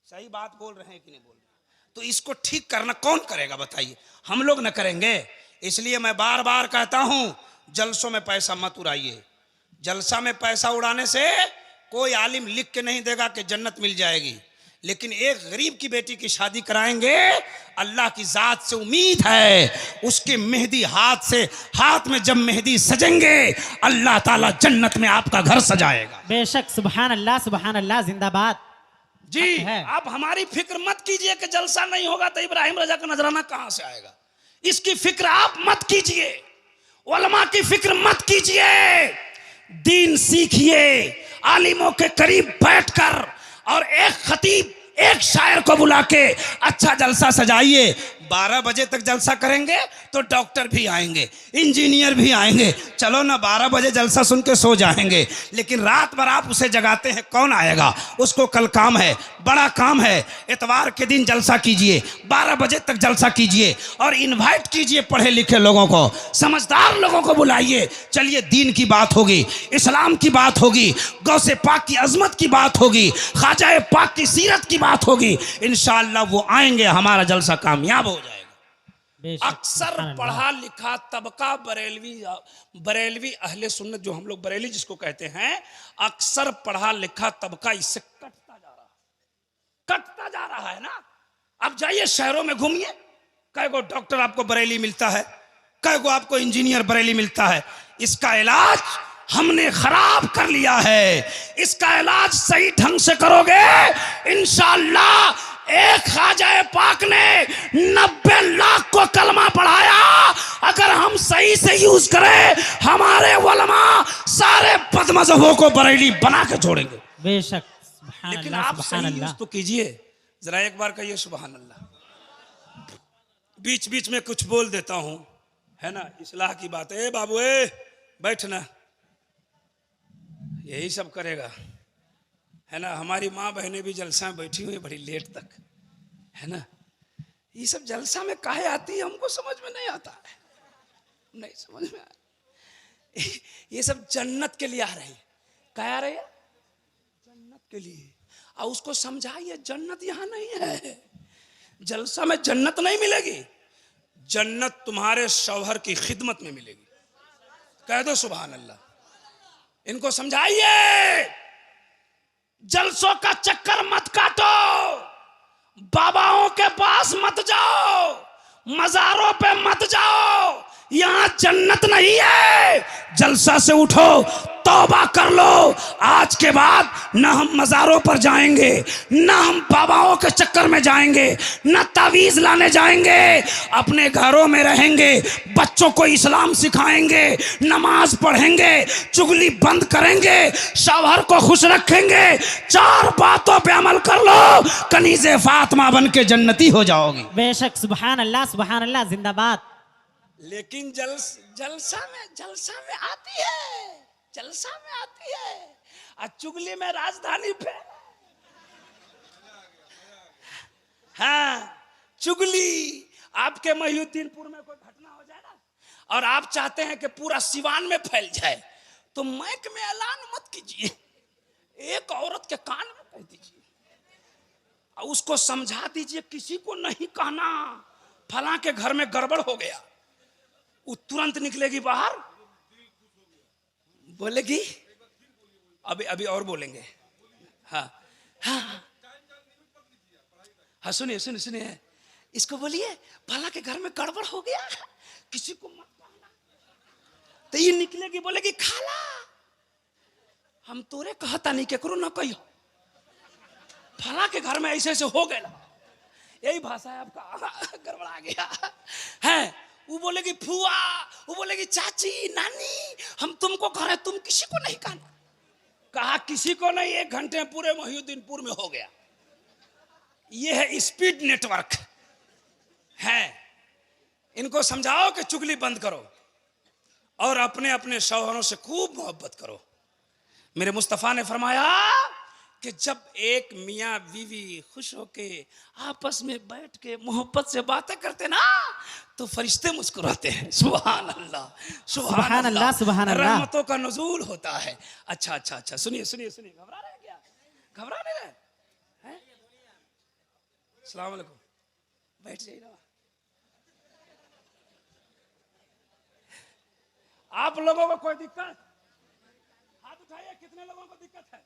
सही बात बोल रहे हैं कि नहीं बोल रहे? तो इसको ठीक करना कौन करेगा बताइए? हम लोग न करेंगे। इसलिए मैं बार बार कहता हूं, जलसों में पैसा मत उड़ाइए। जलसा में पैसा उड़ाने से कोई आलिम लिख के नहीं देगा कि जन्नत मिल जाएगी। लेकिन एक गरीब की बेटी की शादी कराएंगे, अल्लाह की जात से उम्मीद है उसके मेहंदी हाथ में जब मेहंदी सजेंगे, अल्लाह ताला जन्नत में आपका घर सजाएगा। बेशक, सुभान अल्लाह जिंदाबाद जी। आप हमारी फिक्र मत कीजिए कि जलसा नहीं होगा तो इब्राहिम रजा का नजराना कहां से आएगा। इसकी फिक्र आप मत कीजिए, उलमा की फिक्र मत कीजिए। दीन सीखिए, आलिमों के करीब बैठकर, और एक खतीब, एक शायर को बुला के अच्छा जलसा सजाइए। 12 बजे तक जलसा करेंगे तो डॉक्टर भी आएंगे, इंजीनियर भी आएंगे। चलो ना, 12 बजे जलसा सुन के सो जाएंगे, लेकिन रात भर आप उसे जगाते हैं, कौन आएगा? उसको कल काम है, बड़ा काम है। इतवार के दिन जलसा कीजिए, 12 बजे तक जलसा कीजिए, और इनवाइट कीजिए पढ़े लिखे लोगों को, समझदार लोगों को बुलाइए। चलिए, दीन की बात होगी, इस्लाम की बात होगी, गौसे पाक की अजमत की बात होगी, ख्वाजा पाक की सीरत की बात होगी। इंशाअल्लाह वो आएंगे, हमारा जलसा कामयाब हो जाएगा। अक्सर पढ़ा लिखा तबका बरेलवी अहले सुन्नत, जो हम लोग बरेली जिसको कहते हैं, अक्सर पढ़ा लिखा तबका इससे कटता जा रहा है ना। अब जाइए शहरों में घूमिए, कई गो डॉक्टर आपको बरेली मिलता है, कई गो आपको इंजीनियर बरेली मिलता है। इसका इलाज हमने खराब कर लिया है। इसका इलाज सही ढंग से करोगे, इंशाअल्लाह। एक ख्वाजा पाक ने 90 लाख को कलमा पढ़ाया। अगर हम सही से यूज करें, हमारे उलमा सारे बदमज़हबों को बरेली बना के छोड़ेंगे। बेशक। लेकिन आप सही यूज तो कीजिए। जरा एक बार कहिए सुभान अल्लाह। बीच बीच में कुछ बोल देता हूं, है ना, इस्लाह की बात है। बाबू ए बैठना, यही सब करेगा, है ना। हमारी माँ बहनें भी जलसा में बैठी हुई बड़ी लेट तक, है ना। ये सब जलसा में काहे आती है हमको समझ में नहीं आता है, नहीं समझ में आया। ये सब जन्नत के लिए आ रही है। क्या आ रही है? जन्नत के लिए। और उसको समझाइए जन्नत यहाँ नहीं है, जलसा में जन्नत नहीं मिलेगी, जन्नत तुम्हारे शौहर की खिदमत में मिलेगी। कह दो सुभान अल्लाह। इनको समझाइए जलसों का चक्कर मत काटो, बाबाओं के पास मत जाओ, मजारों पे मत जाओ, यहां जन्नत नहीं है। जलसा से उठो, तौबा कर लो, आज के बाद न हम मजारों पर जाएंगे, न हम बाबाओं के चक्कर में जाएंगे, न तावीज लाने जाएंगे, अपने घरों में रहेंगे, बच्चों को इस्लाम सिखाएंगे, नमाज पढ़ेंगे, चुगली बंद करेंगे, शौहर को खुश रखेंगे। 4 बातों पे अमल कर लो, कनीज़े फातिमा बन के जन्नती हो जाओगी। बेशक, सुभान अल्लाह जिंदाबाद। लेकिन जलसा में आती है, जलसा में आती है, और चुगली में राजधानी पे। हाँ, चुगली। आपके महिउद्दीनपुर में कोई घटना हो जाए ना, और आप चाहते हैं कि पूरा सिवान में फैल जाए, तो माइक में ऐलान मत कीजिए, एक औरत के कान में कह दीजिए, और उसको समझा दीजिए किसी को नहीं कहना फलां के घर में गड़बड़ हो गया। वो तुरंत निकलेगी बाहर, बोलेगी अभी और बोलेंगे। हाँ हाँ हाँ, सुनिए, इसको बोलिए फला के घर में गड़बड़ हो गया, किसी को मत कहना। तो ये निकलेगी, बोलेगी खाला हम तोरे कहता नहीं, केकरो न कहियो, फला के घर में ऐसे ऐसे हो गया। यही भाषा है आपका, गड़बड़ा गया है। वो बोलेगी फुआ, वो बोलेगी चाची, नानी, हम तुमको कह रहे, तुम किसी को नहीं कहना। कहा किसी को नहीं, 1 घंटे में पूरे महिउद्दीनपुर में हो गया। ये है स्पीड नेटवर्क है। इनको समझाओ कि चुगली बंद करो और अपने अपने शौहरों से खूब मोहब्बत करो। मेरे मुस्तफ़ा ने फरमाया कि जब एक मियाँ बीवी खुश होके आपस में बैठ के मोहब्बत से बातें करते ना, तो फरिश्ते मुस्कुराते हैं। सुभान अल्लाह, सुभान अल्लाह, सुभान अल्लाह। रहमतों का नुज़ूल होता है। अच्छा, सुनिए, घबरा रहे हैं क्या? घबरा नहीं रहे हैं? अस्सलाम वालेकुम, बैठ जाइए ना। आप लोगों को कोई दिक्कत? हाथ उठाइए, कितने लोगों को दिक्कत है?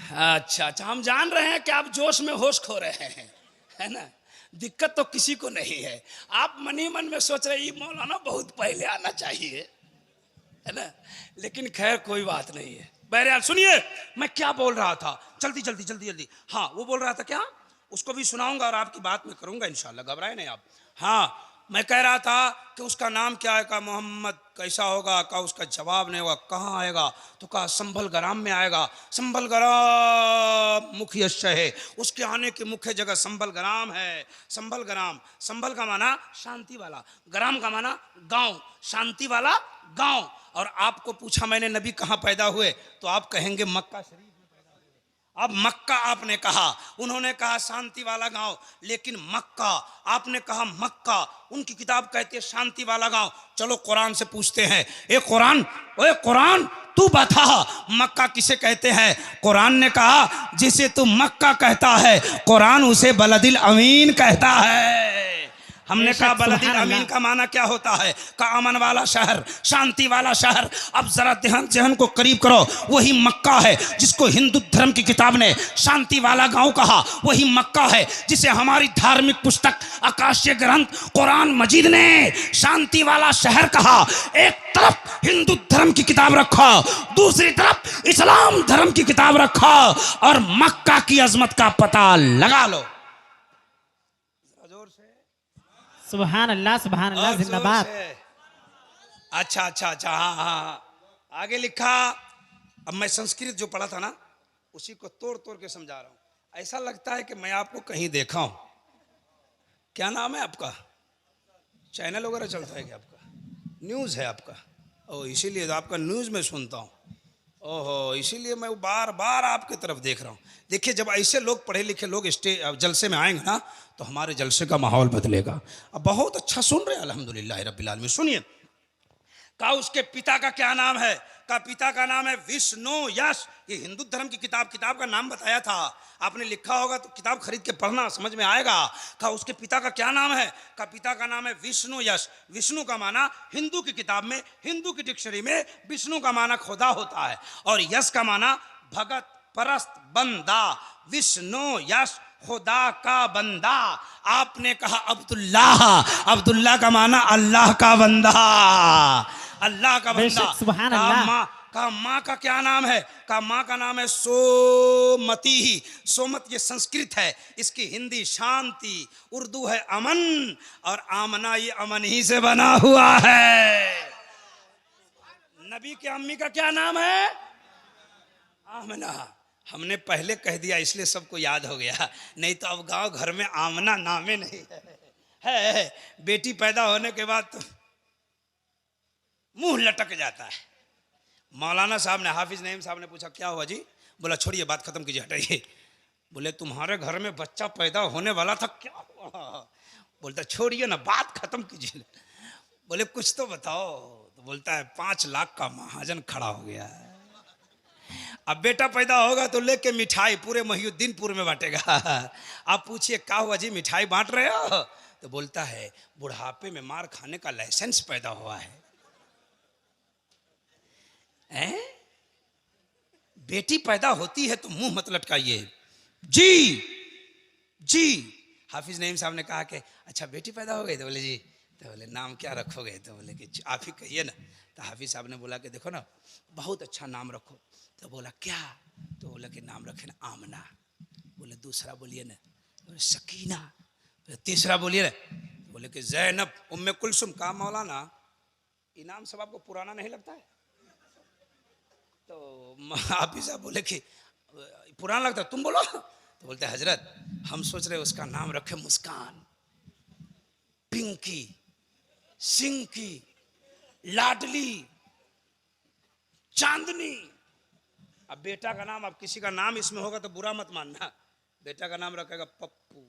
अच्छा, हम जान रहे हैं कि आप जोश में होश खो रहे हैं, है ना। दिक्कत तो किसी को नहीं है। आप मनी मन में सोच रहे मौलाना बहुत पहले आना चाहिए, है ना, लेकिन खैर कोई बात नहीं है। बहरहाल सुनिए, मैं क्या बोल रहा था, जल्दी। हाँ, वो बोल रहा था क्या, उसको भी सुनाऊंगा और आपकी बात में करूंगा इंशाल्लाह, घबराए नहीं आप। हाँ, मैं कह रहा था कि उसका नाम क्या है, कहा मोहम्मद कैसा होगा, कहा उसका जवाब नहीं होगा, कहाँ आएगा, तो कहा संभल ग्राम में आएगा। संभल ग्राम मुख्य है, उसके आने की मुख्य जगह संभल ग्राम है। संभल ग्राम, संभल का माना शांति वाला, ग्राम का माना गांव, शांति वाला गांव। और आपको पूछा मैंने नबी कहाँ पैदा हुए, तो आप कहेंगे मक्का शरीफ। अब मक्का आपने कहा, उन्होंने कहा शांति वाला गांव, लेकिन मक्का आपने कहा मक्का, उनकी किताब कहती है शांति वाला गांव। चलो कुरान से पूछते हैं, ए कुरान तू बता मक्का किसे कहते हैं? कुरान ने कहा जिसे तू मक्का कहता है, कुरान उसे बलदिल अमीन कहता है। हमने कहा बलदिल अमीन का माना क्या होता है? का अमन वाला शहर, शांति वाला शहर। अब जरा ध्यान को करीब करो, वही मक्का है जिसको हिंदू धर्म की किताब ने शांति वाला गांव कहा। वही मक्का है जिसे हमारी धार्मिक पुस्तक आकाशीय ग्रंथ कुरान मजीद ने शांति वाला शहर कहा। एक तरफ हिंदू धर्म की किताब रखा, दूसरी तरफ इस्लाम धर्म की किताब रखा, और मक्का की अजमत का पता लगा लो। सुभान अल्लाह जिंदाबाद। अच्छा, हाँ, आगे लिखा। अब मैं संस्कृत जो पढ़ा था ना, उसी को तोड़ के समझा रहा हूं। ऐसा लगता है कि मैं आपको कहीं देखा हूं, क्या नाम है आपका? चैनल वगैरह चलता है क्या आपका? न्यूज़ है आपका? ओह, इसीलिए तो आपका न्यूज़ में सुनता हूँ। ओहो, इसीलिए मैं बार बार आपकी तरफ देख रहा हूँ। देखिए, जब ऐसे लोग पढ़े लिखे लोग जलसे में आएंगे ना, तो हमारे जलसे का माहौल बदलेगा। अब बहुत अच्छा सुन रहे हैं, अल्हम्दुलिल्लाह रब्बिल आलमीन। सुनिए, कहा उसके पिता का क्या नाम है? का पिता का नाम है विष्णु यश। ये हिंदू धर्म की किताब का नाम बताया था, आपने लिखा होगा तो किताब खरीद के पढ़ना, समझ में आएगा। कहा उसके पिता का क्या नाम है? का पिता का नाम है विष्णु यश। विष्णु का माना हिंदू की किताब में, हिंदू की डिक्शनरी में विष्णु का माना खुदा होता है, और यश का माना भगत परस्त बंदा। विष्णु यश खुदा का बंदा। आपने कहा अब्दुल्लाह का माना अल्लाह का बंदा, अल्लाह का बंदा। सुभान अल्लाह। का माँ का क्या नाम है? का माँ का नाम है सोमती ही। सोमत ये संस्कृत है, इसकी हिंदी शांति, उर्दू है अमन, और आमना ये अमन ही से बना हुआ है। नबी की अम्मी का क्या नाम है? आमना। हमने पहले कह दिया इसलिए सबको याद हो गया, नहीं तो अब गांव घर में आमना नामे नहीं है। बेटी पैदा होने के बाद तो मुंह लटक जाता है। मौलाना साहब ने, हाफिज नईम साहब ने पूछा क्या हुआ जी? बोला छोड़िए, बात खत्म कीजिए, हटाइए। बोले तुम्हारे घर में बच्चा पैदा होने वाला था, क्या हुआ? बोलता छोड़िए ना, बात खत्म कीजिए। बोले कुछ तो बताओ। तो बोलता है 5 लाख का महाजन खड़ा हो गया है। अब बेटा पैदा होगा तो लेके मिठाई पूरे महिउद्दीनपुर में बांटेगा। आप पूछिए क्या हुआ जी, मिठाई बांट रहे हो? तो बोलता है बुढ़ापे में मार खाने का लाइसेंस पैदा हुआ है। हैं? बेटी पैदा होती है तो मुंह मत लटकाइए। जी जी। हाफिज नईम साहब ने कहा कि अच्छा बेटी पैदा हो गई? तो बोले जी। तो बोले नाम क्या रखोगे? तो बोले कि आप ही कहिए ना। तो हाफिज साहब ने बोला कि देखो ना, बहुत अच्छा नाम रखो। तो बोला क्या? तो बोला कि नाम रखे ना आमना। बोले दूसरा बोलिए ना। बोले सकीना। बोले तीसरा बोलिए ना। बोले कि जैनब उम्मे कुलसुम। का मौलाना ये नाम सब आपको पुराना नहीं लगता है? तो हाफिज साहब बोले कि पुराना लगता है, तुम बोलो। तो बोलते हजरत हम सोच रहे उसका नाम रखे मुस्कान, पिंकी, सिंकी, लाडली, चांदनी। अब बेटा का नाम, अब किसी का नाम इसमें होगा तो बुरा मत मानना, बेटा का नाम रखेगा पप्पू।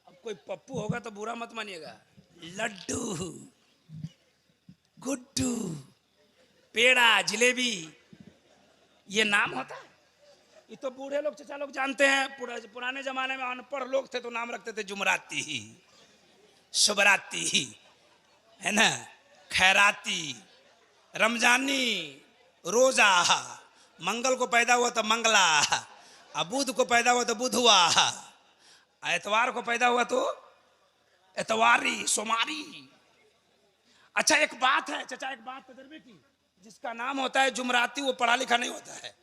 अब कोई पप्पू होगा तो बुरा मत मानिएगा। लड्डू, गुड्डू, पेड़ा, जिलेबी, ये नाम होता है। ये तो बूढ़े लोग, चचा लोग जानते हैं। पुराने जमाने में अनपढ़ लोग थे तो नाम रखते थे जुमराती, शुभराती, है ना, खैराती, रमजानी, रोजा। मंगल को पैदा हुआ तो मंगला, बुध को पैदा हुआ तो बुधवा, एतवार को पैदा हुआ तो एतवारी, सोमारी। अच्छा एक बात है चचा, एक बात तजर्बे की, जिसका नाम होता है जुमराती वो पढ़ा लिखा नहीं होता है।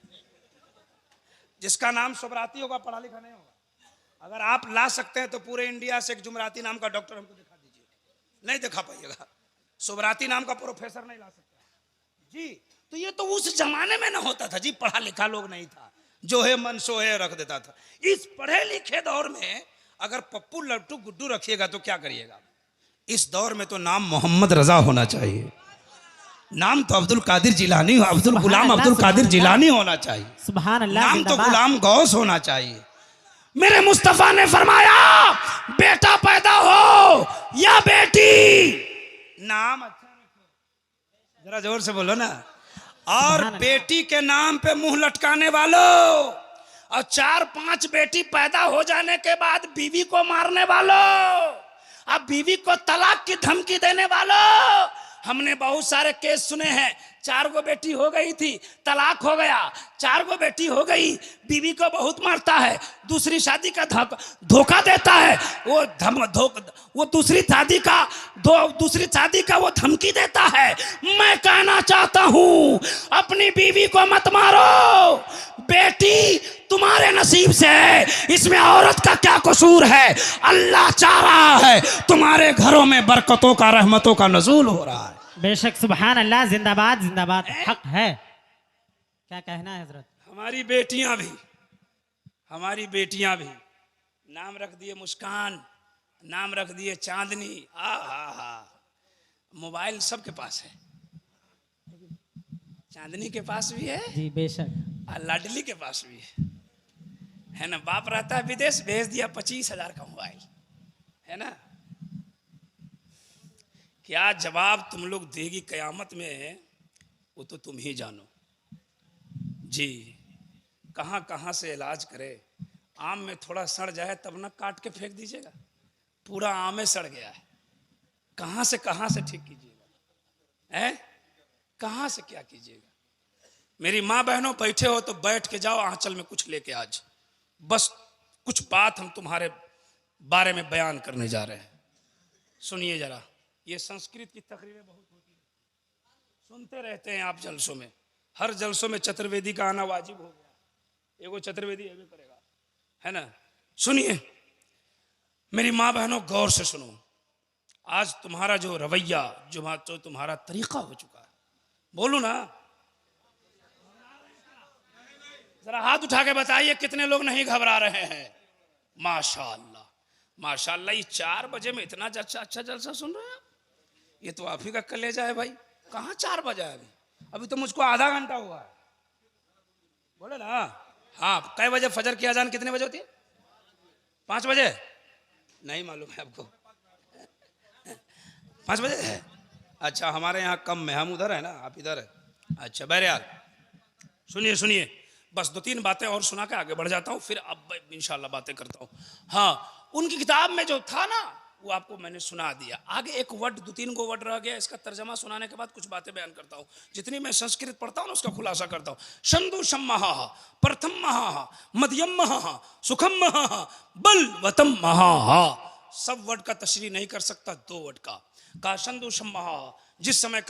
जिसका नाम शुभराती होगा पढ़ा लिखा नहीं होगा। अगर आप ला सकते हैं तो पूरे इंडिया से एक जुमराती नाम का डॉक्टर हमको दिखा दीजिए। नहीं दिखा पाइएगा, शुभराती नाम का प्रोफेसर नहीं ला सकता जी। तो ये तो उस जमाने में ना होता था जी, पढ़ा लिखा लोग नहीं था, जो है मन सो है रख देता था। इस पढ़े लिखे दौर में अगर पप्पू लट्टू गुड्डू रखिएगा तो क्या करिएगा? इस दौर में तो नाम मोहम्मद रजा होना चाहिए, नाम तो अब्दुल कादिर जिलानी, अब्दुल गुलाम अब्दुल कादिर जिलानी होना चाहिए। सुभान अल्लाह। नाम तो गुलाम गौस होना चाहिए। मेरे मुस्तफा ने फरमाया बेटा पैदा हो या बेटी, नाम अच्छा रखो। जरा जोर से बोलो ना। और बेटी के नाम पे मुंह लटकाने वालों, और 4-5 बेटी पैदा हो जाने के बाद बीवी को मारने वालों, अब बीवी को तलाक की धमकी देने वालों, हमने बहुत सारे केस सुने हैं। 4 गो बेटी हो गई थी, तलाक हो गया, 4 गो बेटी हो गई, बीवी को बहुत मारता है, दूसरी शादी का धोखा देता है, वो दूसरी शादी का वो धमकी देता है। मैं कहना चाहता हूं अपनी बीवी को मत मारो, बेटी तुम्हारे नसीब से है, इसमें औरत का क्या कसूर है? अल्लाह चाह रहा है तुम्हारे घरों में बरकतों का, रहमतों का नज़ूल हो रहा है। बेशक, सुभान अल्लाह, जिंदाबाद जिंदाबाद, हक है। क्या कहना है हजरत? हमारी बेटियां भी नाम रख दिए मुस्कान, नाम रख दिए चांदनी। आ हा, मोबाइल सबके पास है, चांदनी के पास भी है जी बेशक। और लाडली के पास भी है ना। बाप रहता है विदेश, भेज दिया 25,000 का मोबाइल, है ना। क्या जवाब तुम लोग देगी कयामत में, वो तो तुम ही जानो जी। कहाँ कहाँ से इलाज करे। आम में थोड़ा सड़ जाए तब ना काट के फेंक दीजिएगा, पूरा आम में सड़ गया है, कहाँ से ठीक कीजिएगा, है कहाँ से क्या कीजिएगा। मेरी माँ बहनों बैठे हो तो बैठ के जाओ, आंचल में कुछ लेके आज, बस कुछ बात हम तुम्हारे बारे में बयान करने जा रहे हैं। सुनिए जरा, ये संस्कृत की तकरीरें बहुत होती है, सुनते रहते हैं आप जलसों में। हर जलसों में चतुर्वेदी का आना वाजिब हो गया, एगो चतुर्वेदी ये भी करेगा, है ना। सुनिए मेरी माँ बहनों, गौर से सुनो। आज तुम्हारा जो रवैया, जो तुम्हारा तरीका हो चुका है, बोलू ना, जरा हाथ उठा के बताइए कितने लोग नहीं घबरा रहे हैं। माशाअल्लाह माशाअल्लाह, ये 4 बजे में इतना अच्छा जलसा सुन रहे हैं आप। ये तो आप ही का कलेजा है भाई। कहाँ 4 बजे है अभी तो मुझको आधा घंटा हुआ है, बोले ना। हाँ, कै बजे फजर की अजान कितने बजे होती है? 5 बजे? नहीं मालूम है आपको? 5 बजे है? अच्छा, हमारे यहाँ कम है, हम उधर है ना, आप इधर है। अच्छा बहरहाल सुनिए, बस 2-3 बातें और सुना के आगे बढ़ जाता हूँ, फिर अब इंशाल्लाह बातें करता हूँ। हाँ, उनकी किताब में जो था ना, वो आपको मैंने सुना दिया। आगे एक वर्ड, 2-3 गो वर्ड रह गया, इसका तर्जमा सुनाने के बाद कुछ बातें बयान करता हूँ। जितनी मैं संस्कृत पढ़ता हूँ ना, उसका खुलासा करता हूँ। शंदु शम्महा, प्रथम महा, मध्यम महा, सुखम महा, बलवतम महा। सब वर्ड का तशरीह नहीं कर सकता, 2 वर्ड का। शंदु शम्महा, जिस समय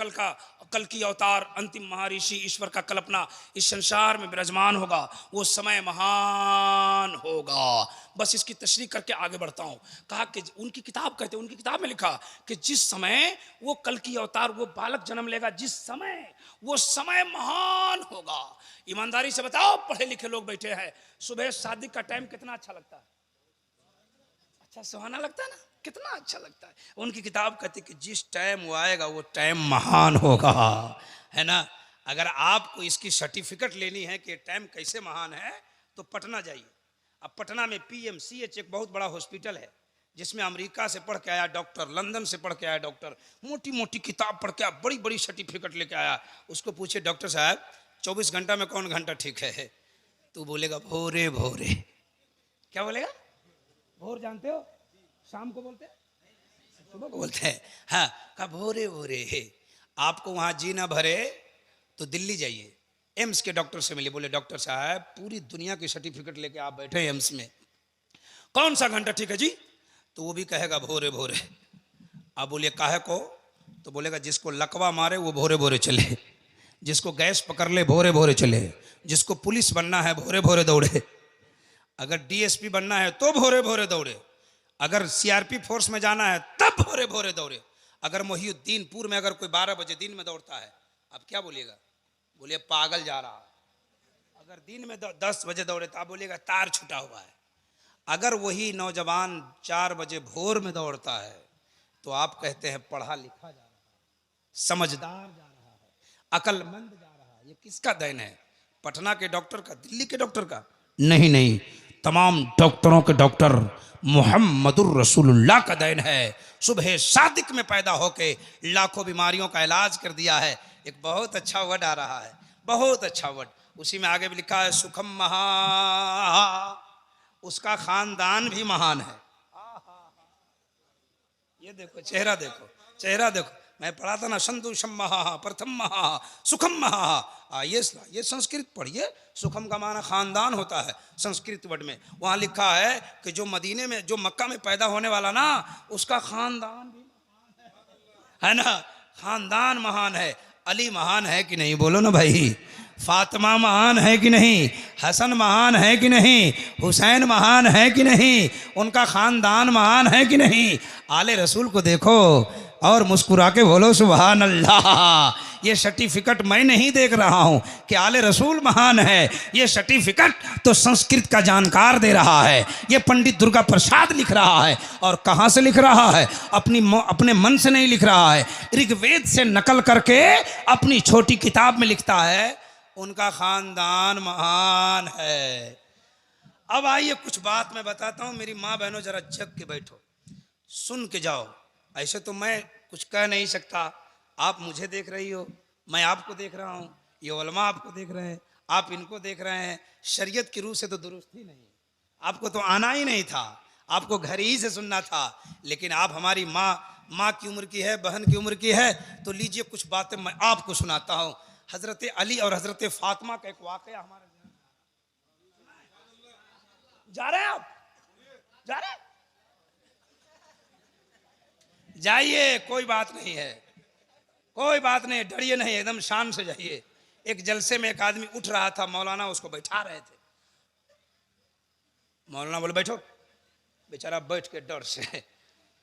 कल की अवतार अंतिम महर्षि ईश्वर का कल्पना इस संसार में विराजमान होगा, वो समय महान होगा। बस इसकी तशरीह करके आगे बढ़ता हूँ। कहा कि उनकी किताब कहते, उनकी किताब में लिखा कि जिस समय वो कल की अवतार, वो बालक जन्म लेगा, जिस समय वो समय महान होगा। ईमानदारी से बताओ, पढ़े लिखे लोग बैठे हैं, सुबह शादी का टाइम कितना अच्छा लगता है? अच्छा सुहाना लगता है ना, कितना अच्छा लगता है। उनकी किताब कहती कि जिस टाइम वो आएगा वो टाइम महान होगा, है ना। अगर आपको इसकी सर्टिफिकेट लेनी है कि टाइम कैसे महान है, तो पटना जाइए। अब पटना में PMCH एक बहुत बड़ा हॉस्पिटल है, जिसमें अमेरिका से पढ़ के आया डॉक्टर, लंदन से पढ़ के आया डॉक्टर, मोटी मोटी किताब पढ़ के आया, बड़ी बड़ी सर्टिफिकेट लेके आया। उसको पूछे डॉक्टर साहब 24 घंटा में कौन घंटा ठीक है? तो बोलेगा भोरे भोरे। क्या बोलेगा? भोर जानते हो? शाम को बोलते हैं, सुबह को बोलते हैं। हाँ, कहा भोरे भोरे। आपको वहाँ जी ना भरे तो दिल्ली जाइए, एम्स के डॉक्टर से मिले। बोले डॉक्टर साहब पूरी दुनिया की सर्टिफिकेट लेके आप बैठे हैं एम्स में, कौन सा घंटा ठीक है जी? तो वो भी कहेगा भोरे भोरे। आप बोलिए काहे को? तो बोलेगा जिसको लकवा मारे वो भोरे भोरे चले, जिसको गैस पकड़ ले भोरे भोरे चले, जिसको पुलिस बनना है भोरे भोरे दौड़े, अगर DSP बनना है तो भोरे भोरे दौड़े, अगर CRP फोर्स में जाना है तब भोरे भोरे दौड़े। अगर मोहिउद्दीनपुर में अगर कोई 12 बजे दिन में दौड़ता है, आप क्या बोलिएगा? बोलिए पागल जा रहा है। अगर दिन में 10 बजे दौड़े तो आप बोलिएगा तार छूटा हुआ है। अगर वही नौजवान 4 बजे भोर में दौड़ता है तो आप कहते हैं पढ़ा लिखा जा रहा है, समझदार जा रहा है, अक्लमंद जा रहा है। ये किसका देन है? पटना के डॉक्टर का? दिल्ली के डॉक्टर का? नहीं, तमाम डॉक्टरों के डॉक्टर मुहम्मदुर रसूलुल्लाह का देन है। सुबह सादिक में पैदा होके लाखों बीमारियों का इलाज कर दिया है। एक बहुत अच्छा वर्ड आ रहा है, बहुत अच्छा वर्ड। उसी में आगे भी लिखा है सुखम महा, उसका खानदान भी महान है। ये देखो चेहरा, देखो चेहरा देखो। मैं पढ़ा था ना, संधु शम्महा, प्रथम महा, सुखम महा। ये संस्कृत पढ़िए। सुखम का माना खानदान होता है संस्कृत वर्ड में। वहाँ लिखा है कि जो मदीने में, जो मक्का में पैदा होने वाला ना, उसका खानदान भी महान है ना। खानदान महान है। अली महान है कि नहीं? बोलो ना भाई। फातिमा महान है कि नहीं? हसन महान है कि नहीं? हुसैन महान है कि नहीं? उनका खानदान महान है कि नहीं? आले रसूल को देखो और मुस्कुरा के बोलो सुभान अल्लाह। ये सर्टिफिकेट मैं नहीं देख रहा हूं कि आले रसूल महान है, ये सर्टिफिकेट तो संस्कृत का जानकार दे रहा है, ये पंडित दुर्गा प्रसाद लिख रहा है। और कहां से लिख रहा है? अपने मन से नहीं लिख रहा है, ऋग्वेद से नकल करके अपनी छोटी किताब में लिखता है। उनका खानदान महान है। अब आइए कुछ बात मैं बताता हूं। मेरी माँ बहनों जरा जग के बैठो, सुन के जाओ। ऐसे तो मैं कुछ कह नहीं सकता, आप मुझे देख रही हो, मैं आपको देख रहा हूं, ये उलमा आपको देख रहे हैं, आप इनको देख रहे हैं। शरीयत की रूह से तो दुरुस्त ही नहीं, आपको तो आना ही नहीं था, आपको घर ही से सुनना था। लेकिन आप हमारी माँ की उम्र की है, बहन की उम्र की है, तो लीजिए कुछ बातें मैं आपको सुनाता हूँ। हजरत अली और हजरत फातिमा का एक वाकया हमारे जा रहे हैं। आप जा रहे हैं? जाइए, कोई बात नहीं है, कोई बात नहीं, डरिए नहीं, एकदम शान से जाइए। एक जलसे में एक आदमी उठ रहा था, मौलाना उसको बैठा रहे थे। मौलाना बोले बैठो, बेचारा बैठ के डर से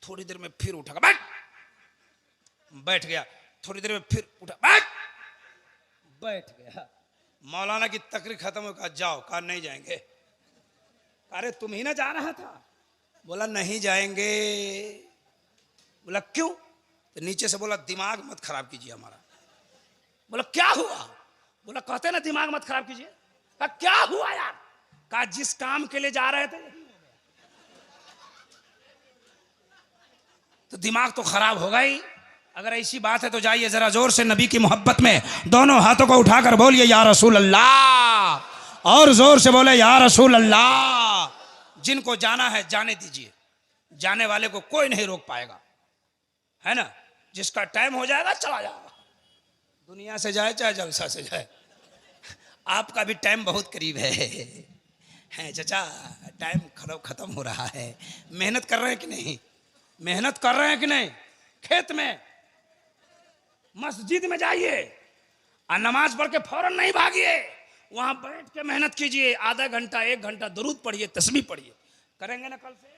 थोड़ी देर में फिर उठा, बैठ गया, थोड़ी देर में फिर उठा, बैठ गया। मौलाना की तकरीर खत्म हो, कहा जाओ, कहा नहीं जाएंगे। अरे तुम ही ना जा रहा था? बोला नहीं जाएंगे। बोला क्यों? तो नीचे से बोला दिमाग मत खराब कीजिए हमारा। बोला क्या हुआ? बोला कहते ना दिमाग मत खराब कीजिए। कहा क्या हुआ यार? कहा जिस काम के लिए जा रहे थे तो दिमाग तो खराब होगा ही। अगर ऐसी बात है तो जाइए जरा जोर से नबी की मोहब्बत में दोनों हाथों को उठाकर बोलिए या रसूल अल्लाह, और जोर से बोले या रसूल अल्लाह। जिनको जाना है जाने दीजिए, जाने वाले को कोई नहीं रोक पाएगा, है ना। जिसका टाइम हो जाएगा चला जाएगा, दुनिया से जाए चाहे जलसा से जाए। आपका भी टाइम बहुत करीब है चाचा, टाइम खत्म हो रहा है। मेहनत कर रहे हैं कि नहीं? मेहनत कर रहे हैं कि नहीं? खेत में, मस्जिद में जाइए और नमाज पढ़ के फौरन नहीं भागिए, वहां बैठ के मेहनत कीजिए। आधा घंटा 1 घंटा दुरूद पढ़िए, तस्बीह पढ़िए। करेंगे ना कल से?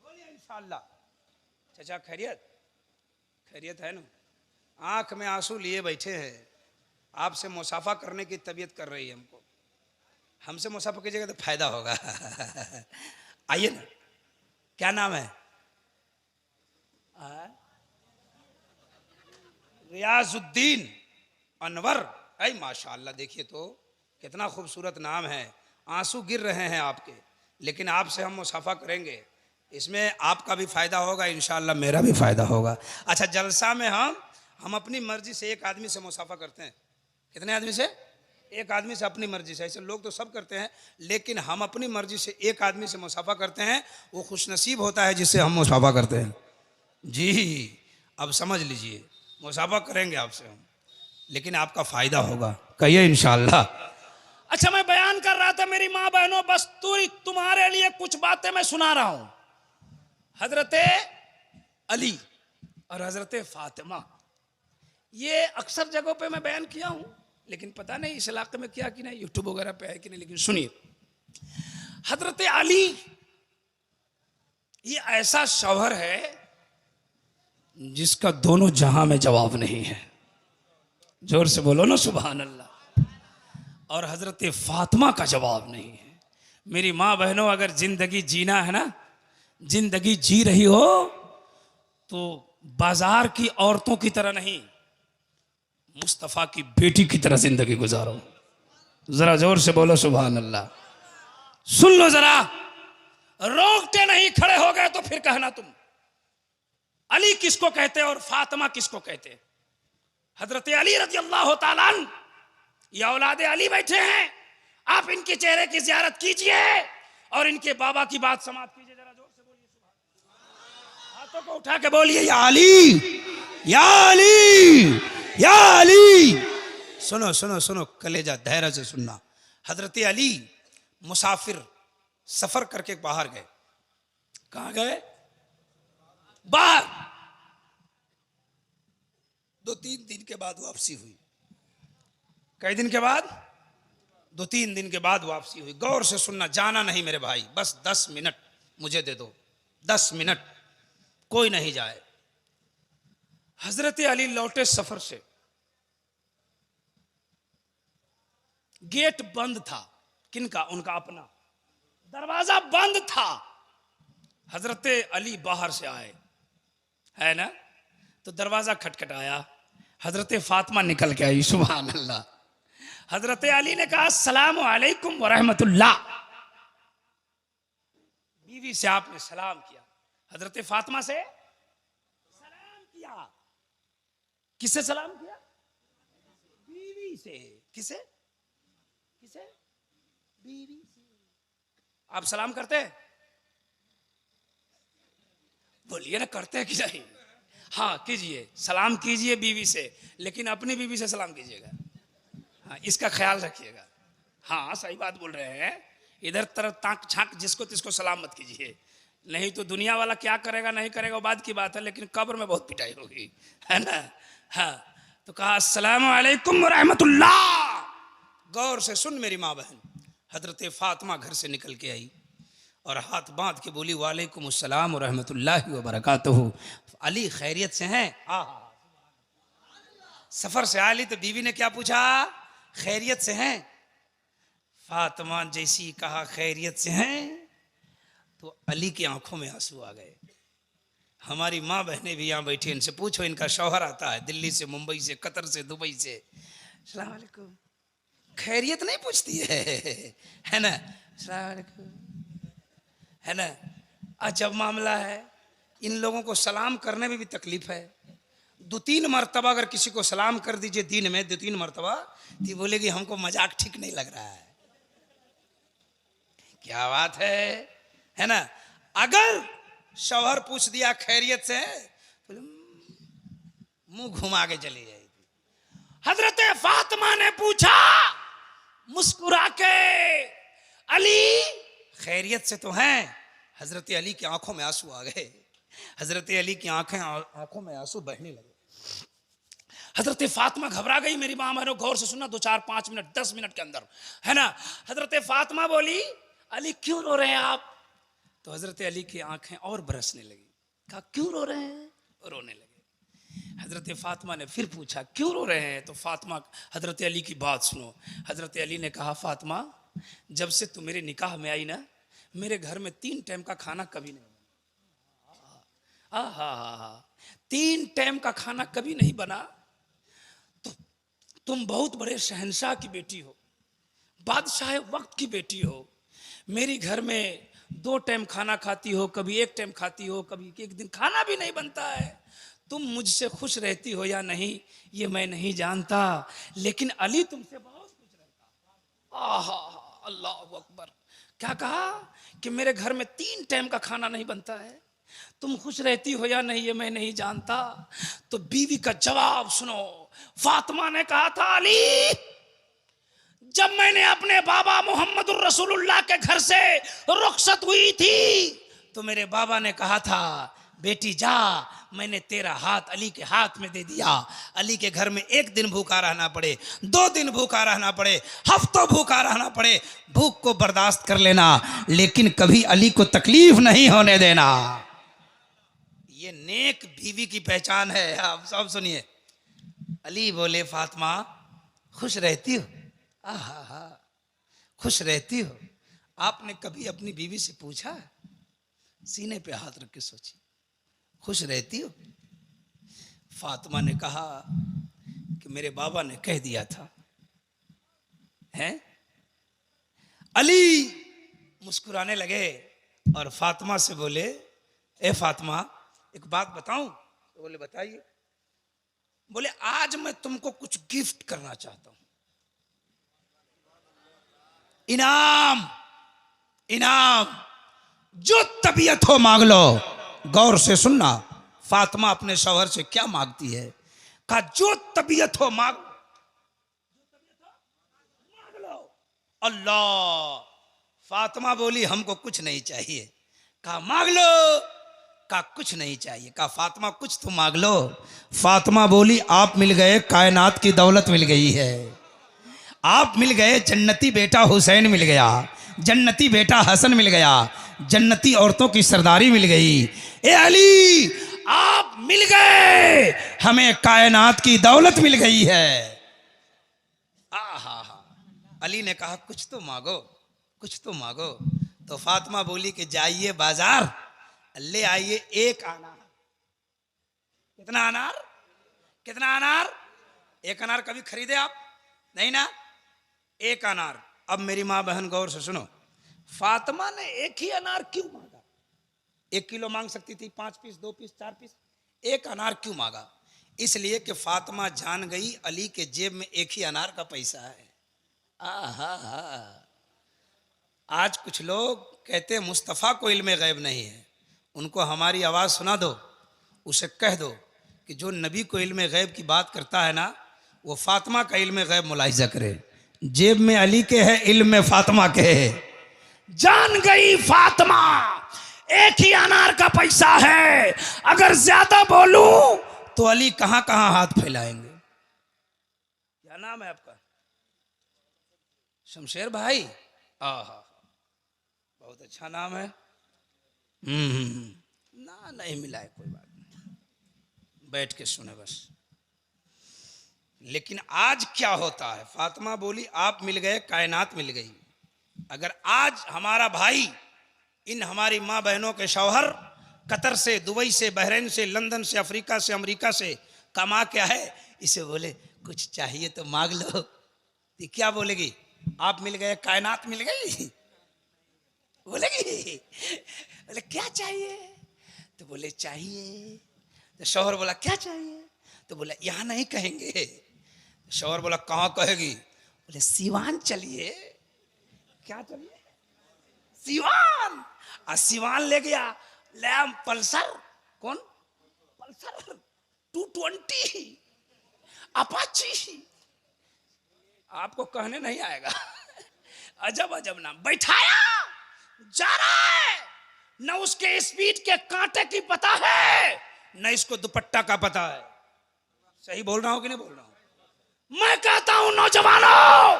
बोलिए इंशाअल्लाह। चाचा खैरियत? खैरियत है ना? आंख में आंसू लिए बैठे हैं, आपसे मुसाफा करने की तबीयत कर रही है हमको। हमसे मुसाफा कीजिएगा तो फायदा होगा। आइए ना, क्या नाम है? रियाजुद्दीन अनवर। ऐ माशाअल्लाह, देखिए तो कितना खूबसूरत नाम है। आंसू गिर रहे हैं आपके, लेकिन आपसे हम मुसाफा करेंगे, इसमें आपका भी फायदा होगा, इंशाअल्लाह मेरा भी फायदा होगा। अच्छा, जलसा में हम अपनी मर्जी से एक आदमी से मुसाफा करते हैं। कितने आदमी से? एक आदमी से, अपनी मर्जी से। ऐसे लोग तो सब करते हैं, लेकिन हम अपनी मर्जी से एक आदमी से मुसाफा करते हैं। वो खुशनसीब होता है जिससे हम मुसाफा करते हैं। जी अब समझ लीजिए, मुसाफा करेंगे आपसे हम, लेकिन आपका फायदा होगा, कहिए इंशाअल्लाह। अच्छा, मैं बयान कर रहा था मेरी माँ बहनों, बस तुम्हारे लिए कुछ बातें मैं सुना रहा हूं। हजरत अली और हजरत फातिमा, ये अक्सर जगहों पे मैं बयान किया हूं, लेकिन पता नहीं इस इलाके में क्या कि नहीं, यूट्यूब वगैरह पे है कि नहीं। लेकिन सुनिए, हजरत अली ये ऐसा शौहर है जिसका दोनों जहां में जवाब नहीं है। जोर से बोलो ना सुभान अल्लाह। और हजरत फातिमा का जवाब नहीं है। मेरी माँ बहनों, अगर जिंदगी जीना है ना, जिंदगी जी रही हो तो बाजार की औरतों की तरह नहीं, मुस्तफा की बेटी की तरह जिंदगी गुजारो। जरा जोर से बोलो सुभान अल्लाह। सुन लो जरा, रोकते नहीं, खड़े हो गए तो फिर कहना तुम। अली किसको कहते हैं और फातिमा किसको कहते हैं? हजरत अली रज़ी अल्लाह ताला अन्हु, ये औलादे अली बैठे हैं, आप इनके चेहरे की ज़ियारत कीजिए और इनके बाबा की बात समाप्त कीजिए। जरा जोर से बोलिए सुभान अल्लाह। हाथों को उठा के बोलिए या अली, या अली, या अली। सुनो सुनो सुनो, कलेजा धैर्य से सुनना। हजरत अली मुसाफिर सफर करके बाहर गए। कहां गए? बाहर। 2-3 दिन के बाद वापसी हुई। कई दिन के बाद? 2-3 दिन के बाद वापसी हुई। गौर से सुनना, जाना नहीं मेरे भाई, बस 10 मिनट मुझे दे दो, 10 मिनट, कोई नहीं जाए। हजरत अली लौटे सफर से, गेट बंद था। किनका? उनका अपना। दरवाजा बंद था। हजरत अली बाहर से आए, है ना, तो दरवाजा खटखटाया। हजरत फातिमा निकल के आई। सुभान अल्लाह। हजरत अली ने कहा अस्सलाम वालेकुम व रहमतुल्लाह। बीवी से आपने सलाम किया, हजरत फातिमा से सलाम किया। किससे सलाम किया? बीवी से। किसे? किसे? बीवी से। आप सलाम करते हैं? बोलिए ना, करते हैं कि नहीं? हाँ कीजिए, सलाम कीजिए बीवी से, लेकिन अपनी बीवी से सलाम कीजिएगा। हाँ, इसका ख्याल रखिएगा। हाँ सही बात बोल रहे हैं। इधर तरफ ताक छाक जिसको तिसको सलाम मत कीजिए, नहीं तो दुनिया वाला क्या करेगा नहीं करेगा वो बाद की बात है, लेकिन कब्र में बहुत पिटाई होगी, है ना। हाँ, तो कहा अस्सलाम वालेकुम व रहमतुल्लाह। गौर से सुन मेरी माँ बहन। हजरत फातिमा घर से निकल के आई और हाथ बांध के बोली वालेकुम अस्सलाम व रहमतुल्लाहि व बरकातुहू। अली खैरियत से हैं? सफर से आली तो बीवी ने क्या पूछा? खैरियत से हैं? फातिमा जैसी कहा खैरियत से हैं तो अली की आंखों में आंसू आ गए। हमारी माँ बहनें भी यहाँ बैठी, इनसे पूछो, इनका शौहर आता है दिल्ली से, मुंबई से, कतर से, दुबई से, अस्सलाम वालेकुम, खैरियत नहीं पूछती है ना, अस्सलाम वालेकुम, है ना। अजब मामला है, इन लोगों को सलाम करने में भी तकलीफ है। 2-3 मरतबा अगर किसी को सलाम कर दीजिए दिन में 2-3 मरतबा, तो बोलेगी हमको मजाक ठीक नहीं लग रहा है। क्या बात है ना। अगर शौहर पूछ दिया खैरियत से, तो मुंह घुमा के चली जाएगी। हजरत फातिमा ने पूछा मुस्कुरा के, अली खैरियत से तो हैं? हजरत अली की आंखों में आंसू आ गए। हजरत अली की आंखों में आंसू बहने लगे। हजरत फातिमा घबरा गई। मेरी मां बहनों गौर से सुनना, 2, 4, 5 मिनट 10 मिनट के अंदर, है ना। हजरत फातिमा बोली अली क्यों रो रहे हैं आप? तो हजरत अली की आंखें और बरसने लगी। कहा क्यों रो रहे हैं? रोने लगे। हजरत फातिमा ने फिर पूछा क्यों रो रहे हैं? तो फातिमा, हजरत अली की बात सुनो। हजरत अली ने कहा फातिमा जब से तू मेरे निकाह में आई ना, मेरे घर में 3 टाइम का खाना कभी नहीं बना। 3 टाइम का खाना कभी नहीं बना। तो तुम बहुत बड़े शहंशाह की बेटी हो, बादशाह वक्त की बेटी हो। मेरी घर में 2 टाइम खाना खाती हो, कभी 1 टाइम खाती हो, कभी 1 दिन खाना भी नहीं बनता है। तुम मुझसे खुश रहती हो या नहीं ये मैं नहीं जानता, लेकिन अली तुमसे बहुत खुश रहता। अल्लाह अकबर। क्या कहा कि मेरे घर में 3 टाइम का खाना नहीं बनता है, तुम खुश रहती हो या नहीं ये मैं नहीं जानता। तो बीवी का जवाब सुनो। फातिमा ने कहा था अली, जब मैंने अपने बाबा मोहम्मदुर रसूलुल्लाह के घर से रुखसत हुई थी तो मेरे बाबा ने कहा था बेटी जा, मैंने तेरा हाथ अली के हाथ में दे दिया। अली के घर में 1 दिन भूखा रहना पड़े, 2 दिन भूखा रहना पड़े, हफ्तों भूखा रहना पड़े, भूख को बर्दाश्त कर लेना, लेकिन कभी अली को तकलीफ नहीं होने देना। ये नेक बीवी की पहचान है। आप सब सुनिए। अली बोले फातिमा खुश रहती हो? खुश रहती हो? आपने कभी अपनी बीवी से पूछा? सीने पे हाथ रख के सोचिए, खुश रहती हो? फातिमा ने कहा कि मेरे बाबा ने कह दिया था। हैं? अली मुस्कुराने लगे और फातिमा से बोले ए फातिमा एक बात बताऊं? तो बोले बताइए। बोले आज मैं तुमको कुछ गिफ्ट करना चाहता हूं, इनाम। इनाम जो तबीयत हो मांग लो। गौर से सुनना, फातिमा अपने शौहर से क्या मांगती है? कहा जो तबीयत हो मांग लो। अल्लाह। फातिमा बोली हमको कुछ नहीं चाहिए। कहा मांग लो। कहा कुछ नहीं चाहिए। कहा फातिमा कुछ तो मांग लो। फातिमा बोली आप मिल गए, कायनात की दौलत मिल गई है। आप मिल गए, जन्नती बेटा हुसैन मिल गया, जन्नती बेटा हसन मिल गया, जन्नती औरतों की सरदारी मिल गई। ए अली आप मिल गए, हमें कायनात की दौलत मिल गई है। अली ने कहा कुछ तो मांगो, कुछ तो मांगो। तो फातिमा बोली कि जाइए बाजार, ले आइए एक अनार। कितना अनार? कितना अनार? एक अनार कभी खरीदे आप? नहीं ना, एक अनार। अब मेरी माँ बहन गौर से सुनो, फातिमा ने एक ही अनार क्यों मांगा? 1 किलो मांग सकती थी, 5 पीस, 2 पीस, 4 पीस। एक अनार क्यों मांगा? इसलिए कि फातिमा जान गई अली के जेब में एक ही अनार का पैसा है। आहा हा। आज कुछ लोग कहते हैं मुस्तफ़ा को इल्म गैब नहीं है। उनको हमारी आवाज़ सुना दो, उसे कह दो कि जो नबी को इल्म गैब की बात करता है ना, वो फातिमा का इल्म गैब मुलाहिजा करे। जेब में अली के है, इल्म में फातिमा के है। जान गई फातिमा एक ही अनार का पैसा है, अगर ज्यादा बोलूं तो अली कहां कहां हाथ फैलाएंगे। क्या नाम है आपका? शमशेर भाई। आहा, बहुत अच्छा नाम है। ना नहीं मिला है, कोई बात नहीं, बैठ के सुने बस। लेकिन आज क्या होता है? फातिमा बोली आप मिल गए, कायनात मिल गई। अगर आज हमारा भाई इन हमारी माँ बहनों के शौहर कतर से, दुबई से, बहरीन से, लंदन से, अफ्रीका से, अमेरिका से कमा के आए, इसे बोले कुछ चाहिए तो मांग लो, तो क्या बोलेगी? आप मिल गए, कायनात मिल गई, बोलेगी? बोले क्या चाहिए? तो बोले चाहिए। तो शौहर बोला क्या चाहिए? तो बोला यहाँ नहीं कहेंगे। शौहर बोला कहाँ कहेगी? बोले सिवान चलिए। क्या चलिए? सिवान। सिवान ले गया, ले पल्सर। कौन? Pulsar 220 Apache. आपको कहने नहीं आएगा। अजब अजब नाम। बैठाया, जा रहा है, न उसके स्पीड के कांटे की पता है, न इसको दुपट्टा का पता है। सही बोल रहा हूं कि नहीं बोल रहा हूं? मैं कहता हूं नौजवानों,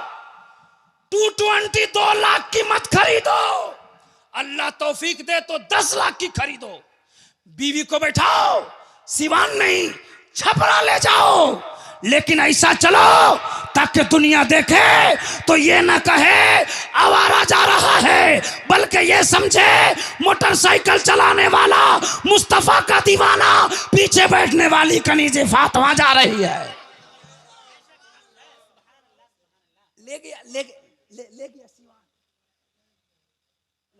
220 2 लाख की मत खरीदो, अल्लाह तौफीक दे तो 10 लाख की खरीदो। बीवी को बैठाओ, सिवान नहीं छपरा ले जाओ, लेकिन ऐसा चलो ताकि दुनिया देखे तो ये ना कहे आवारा जा रहा है, बल्कि ये समझे मोटरसाइकिल चलाने वाला मुस्तफा का दीवाना, पीछे बैठने वाली कनीज़े फातिमा जा रही है। ले गया सिवान।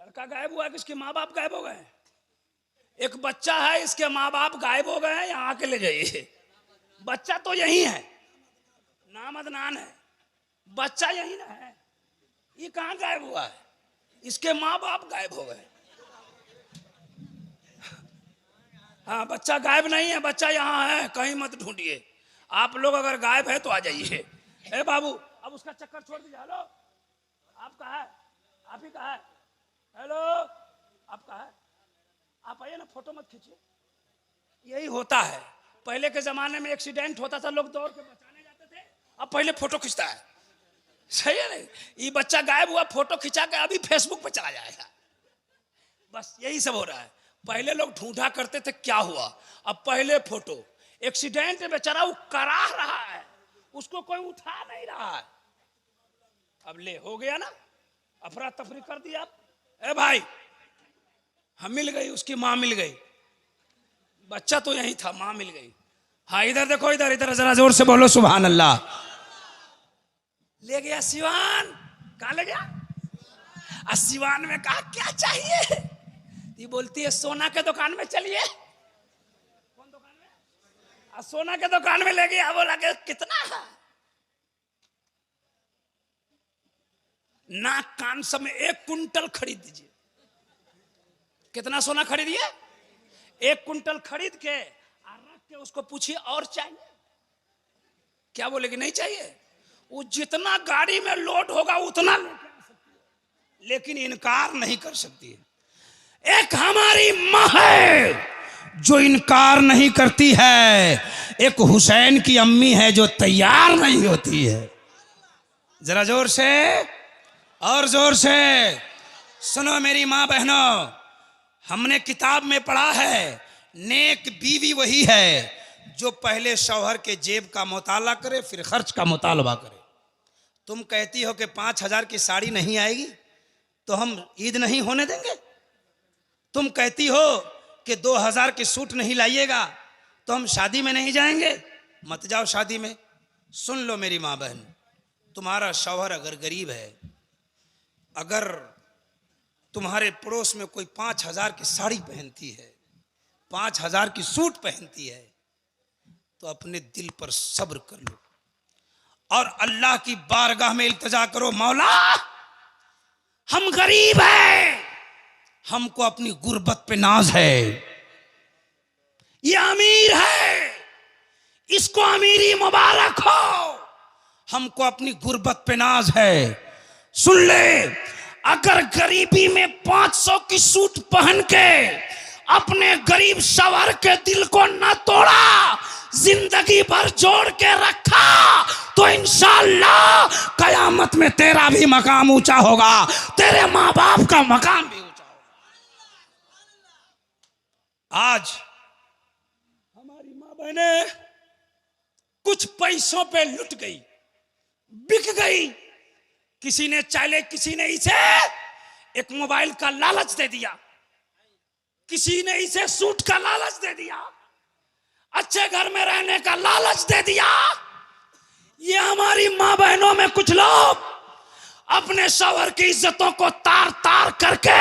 लड़का गायब हुआ, किसके माँ बाप गायब हो गए। एक बच्चा है, इसके माँ बाप गायब हो गए हैं, यहाँ के ले जाइए। बच्चा तो यही है, नाम अदनान है, बच्चा यही ना है, ये कहाँ गायब हुआ है? इसके माँ बाप गायब हो गए। हाँ, बच्चा गायब नहीं है, बच्चा यहाँ है, कहीं मत ढूंढिए। आप लोग अगर गायब है तो आ जाइए। ए बाबू, अब उसका चक्कर छोड़ दीजिए। हेलो, आप कहाँ है? आप ही कहाँ है? हेलो, आप कहाँ है? आप आइए ना, फोटो मत खींचिए। यही होता है, पहले के जमाने में एक्सीडेंट होता था, लोग दौड़ के बचाने जाते थे, अब पहले फोटो खींचता है। सही है नहीं? ये बच्चा गायब हुआ, फोटो खिंचा के अभी फेसबुक पे चला जाएगा। बस यही सब हो रहा है। पहले लोग ढूंढा करते थे क्या हुआ, अब पहले फोटो। एक्सीडेंट में बेचारा वो करा रहा है, उसको कोई उठा नहीं रहा है। अब ले हो गया ना, अफरा तफरी कर दिया। ए भाई, हम मिल गई, उसकी माँ मिल गई, बच्चा तो यही था, माँ मिल गई। हाँ इधर देखो, इधर इधर जरा जोर से बोलो सुभान अल्लाह। ले गया सिवान। कहाँ ले गया? सिवान में कहा क्या चाहिए? ये बोलती है सोना के दुकान में चलिए। कौन दुकान में? सोना के दुकान में ले गया। बोला कि कितना है? नाक कान सब में 1 कुंटल खरीद दीजिए। कितना सोना खरीदिए? 1 कुंटल खरीद के रख के उसको पूछिए और चाहिए क्या? बोलेगी नहीं चाहिए। वो जितना गाड़ी में लोड होगा उतना लेके आ सकती है, लेकिन इनकार नहीं कर सकती है। एक हमारी माँ है जो इनकार नहीं करती है, एक हुसैन की अम्मी है जो तैयार नहीं होती है। जरा जोर से और जोर से सुनो मेरी माँ बहनों, हमने किताब में पढ़ा है, नेक बीवी वही है जो पहले शौहर के जेब का मुताला करे, फिर खर्च का मुतालबा करे। तुम कहती हो कि 5,000 की साड़ी नहीं आएगी तो हम ईद नहीं होने देंगे। तुम कहती हो कि 2,000 की सूट नहीं लाइएगा तो हम शादी में नहीं जाएंगे। मत जाओ शादी में। सुन लो मेरी माँ बहन, तुम्हारा शौहर अगर गरीब है, अगर तुम्हारे पड़ोस में कोई 5,000 की साड़ी पहनती है, 5,000 की सूट पहनती है, तो अपने दिल पर सब्र कर लो और अल्लाह की बारगाह में इल्तिजा करो, मौला हम गरीब हैं, हमको अपनी गुर्बत पे नाज है। ये अमीर है, इसको अमीरी मुबारक हो, हमको अपनी गुर्बत पे नाज है। सुन ले, अगर गरीबी में 500 की सूट पहन के अपने गरीब शौहर के दिल को न तोड़ा, जिंदगी भर जोड़ के रखा, तो इंशाअल्लाह कयामत में तेरा भी मकाम ऊंचा होगा, तेरे माँ बाप का मकाम भी ऊंचा होगा। आज हमारी माँ बहनें कुछ पैसों पे लुट गई, बिक गई। किसी ने चाले, किसी ने इसे एक मोबाइल का लालच दे दिया, किसी ने इसे सूट का लालच दे दिया, अच्छे घर में रहने का लालच दे दिया। ये हमारी माँ बहनों में कुछ लोग अपने शौहर की इज्जतों को तार तार करके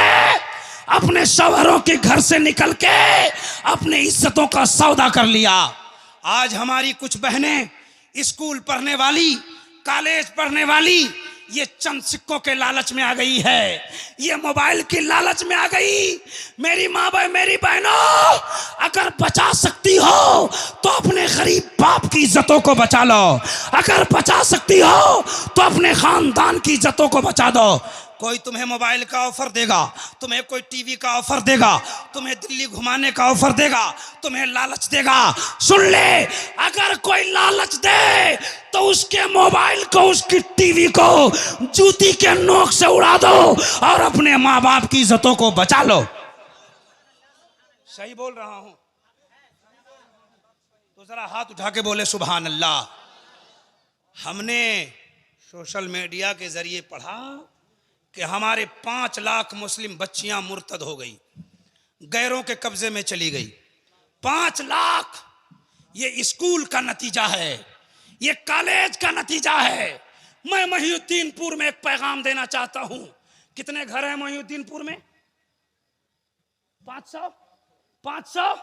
अपने शौहरों के घर से निकल के अपने इज्जतों का सौदा कर लिया। आज हमारी कुछ बहनें स्कूल पढ़ने वाली, कॉलेज पढ़ने वाली, ये चंद सिक्कों के लालच में आ गई है, ये मोबाइल की लालच में आ गई। मेरी माँ बहन, मेरी बहनों, अगर बचा सकती हो तो अपने गरीब बाप की इज्जतों को बचा लो, अगर बचा सकती हो तो अपने खानदान की इज्जतों को बचा दो। कोई तुम्हें मोबाइल का ऑफर देगा, तुम्हें कोई टीवी का ऑफर देगा, तुम्हें दिल्ली घुमाने का ऑफर देगा, तुम्हें लालच देगा। सुन ले, अगर कोई लालच दे तो उसके मोबाइल को, उसकी टीवी को जूती के नोक से उड़ा दो और अपने माँ बाप की इज्जतों को बचा लो। सही बोल रहा हूं तो जरा हाथ उठा के बोले सुभान अल्लाह। हमने सोशल मीडिया के जरिए पढ़ा कि हमारे 5 लाख मुस्लिम बच्चियां मुर्तद हो गई, गैरों के कब्जे में चली गई। 5 लाख, ये स्कूल का नतीजा है, ये कॉलेज का नतीजा है। मैं मोहिउद्दीनपुर में एक पैगाम देना चाहता हूं। कितने घर हैं मोहिउद्दीनपुर में? 500?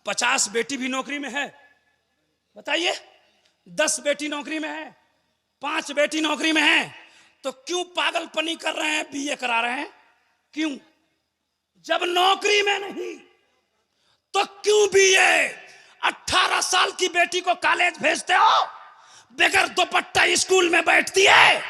50 बेटी भी नौकरी में है, बताइए। 10 बेटी नौकरी में है, 5 बेटी नौकरी में है, तो क्यों पागलपनी कर रहे हैं, बीए करा रहे हैं? क्यों? जब नौकरी में नहीं तो क्यों बीए? 18 साल की बेटी को कॉलेज भेजते हो, बगैर दुपट्टा स्कूल में बैठती है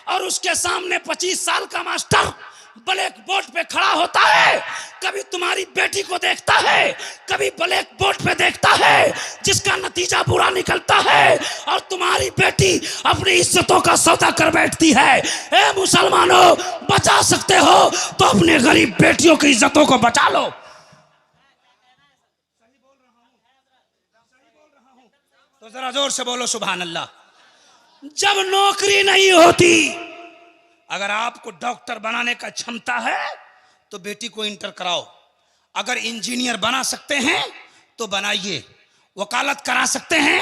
और उसके सामने 25 साल का मास्टर ब्लैक बोर्ड पे खड़ा होता है, कभी तुम्हारी बेटी को देखता है, कभी ब्लैक बोर्ड पे देखता है, जिसका नतीजा बुरा निकलता है और तुम्हारी बेटी अपनी इज्जतों का सौदा कर बैठती है। ए मुसलमानों, बचा सकते हो तो अपने गरीब बेटियों की इज्जतों को बचा लो। तो जरा जोर से बोलो सुभान अल्लाह। जब नौकरी नहीं होती, अगर आपको डॉक्टर बनाने का क्षमता है तो बेटी को इंटर कराओ, अगर इंजीनियर बना सकते हैं तो बनाइए, वकालत करा सकते हैं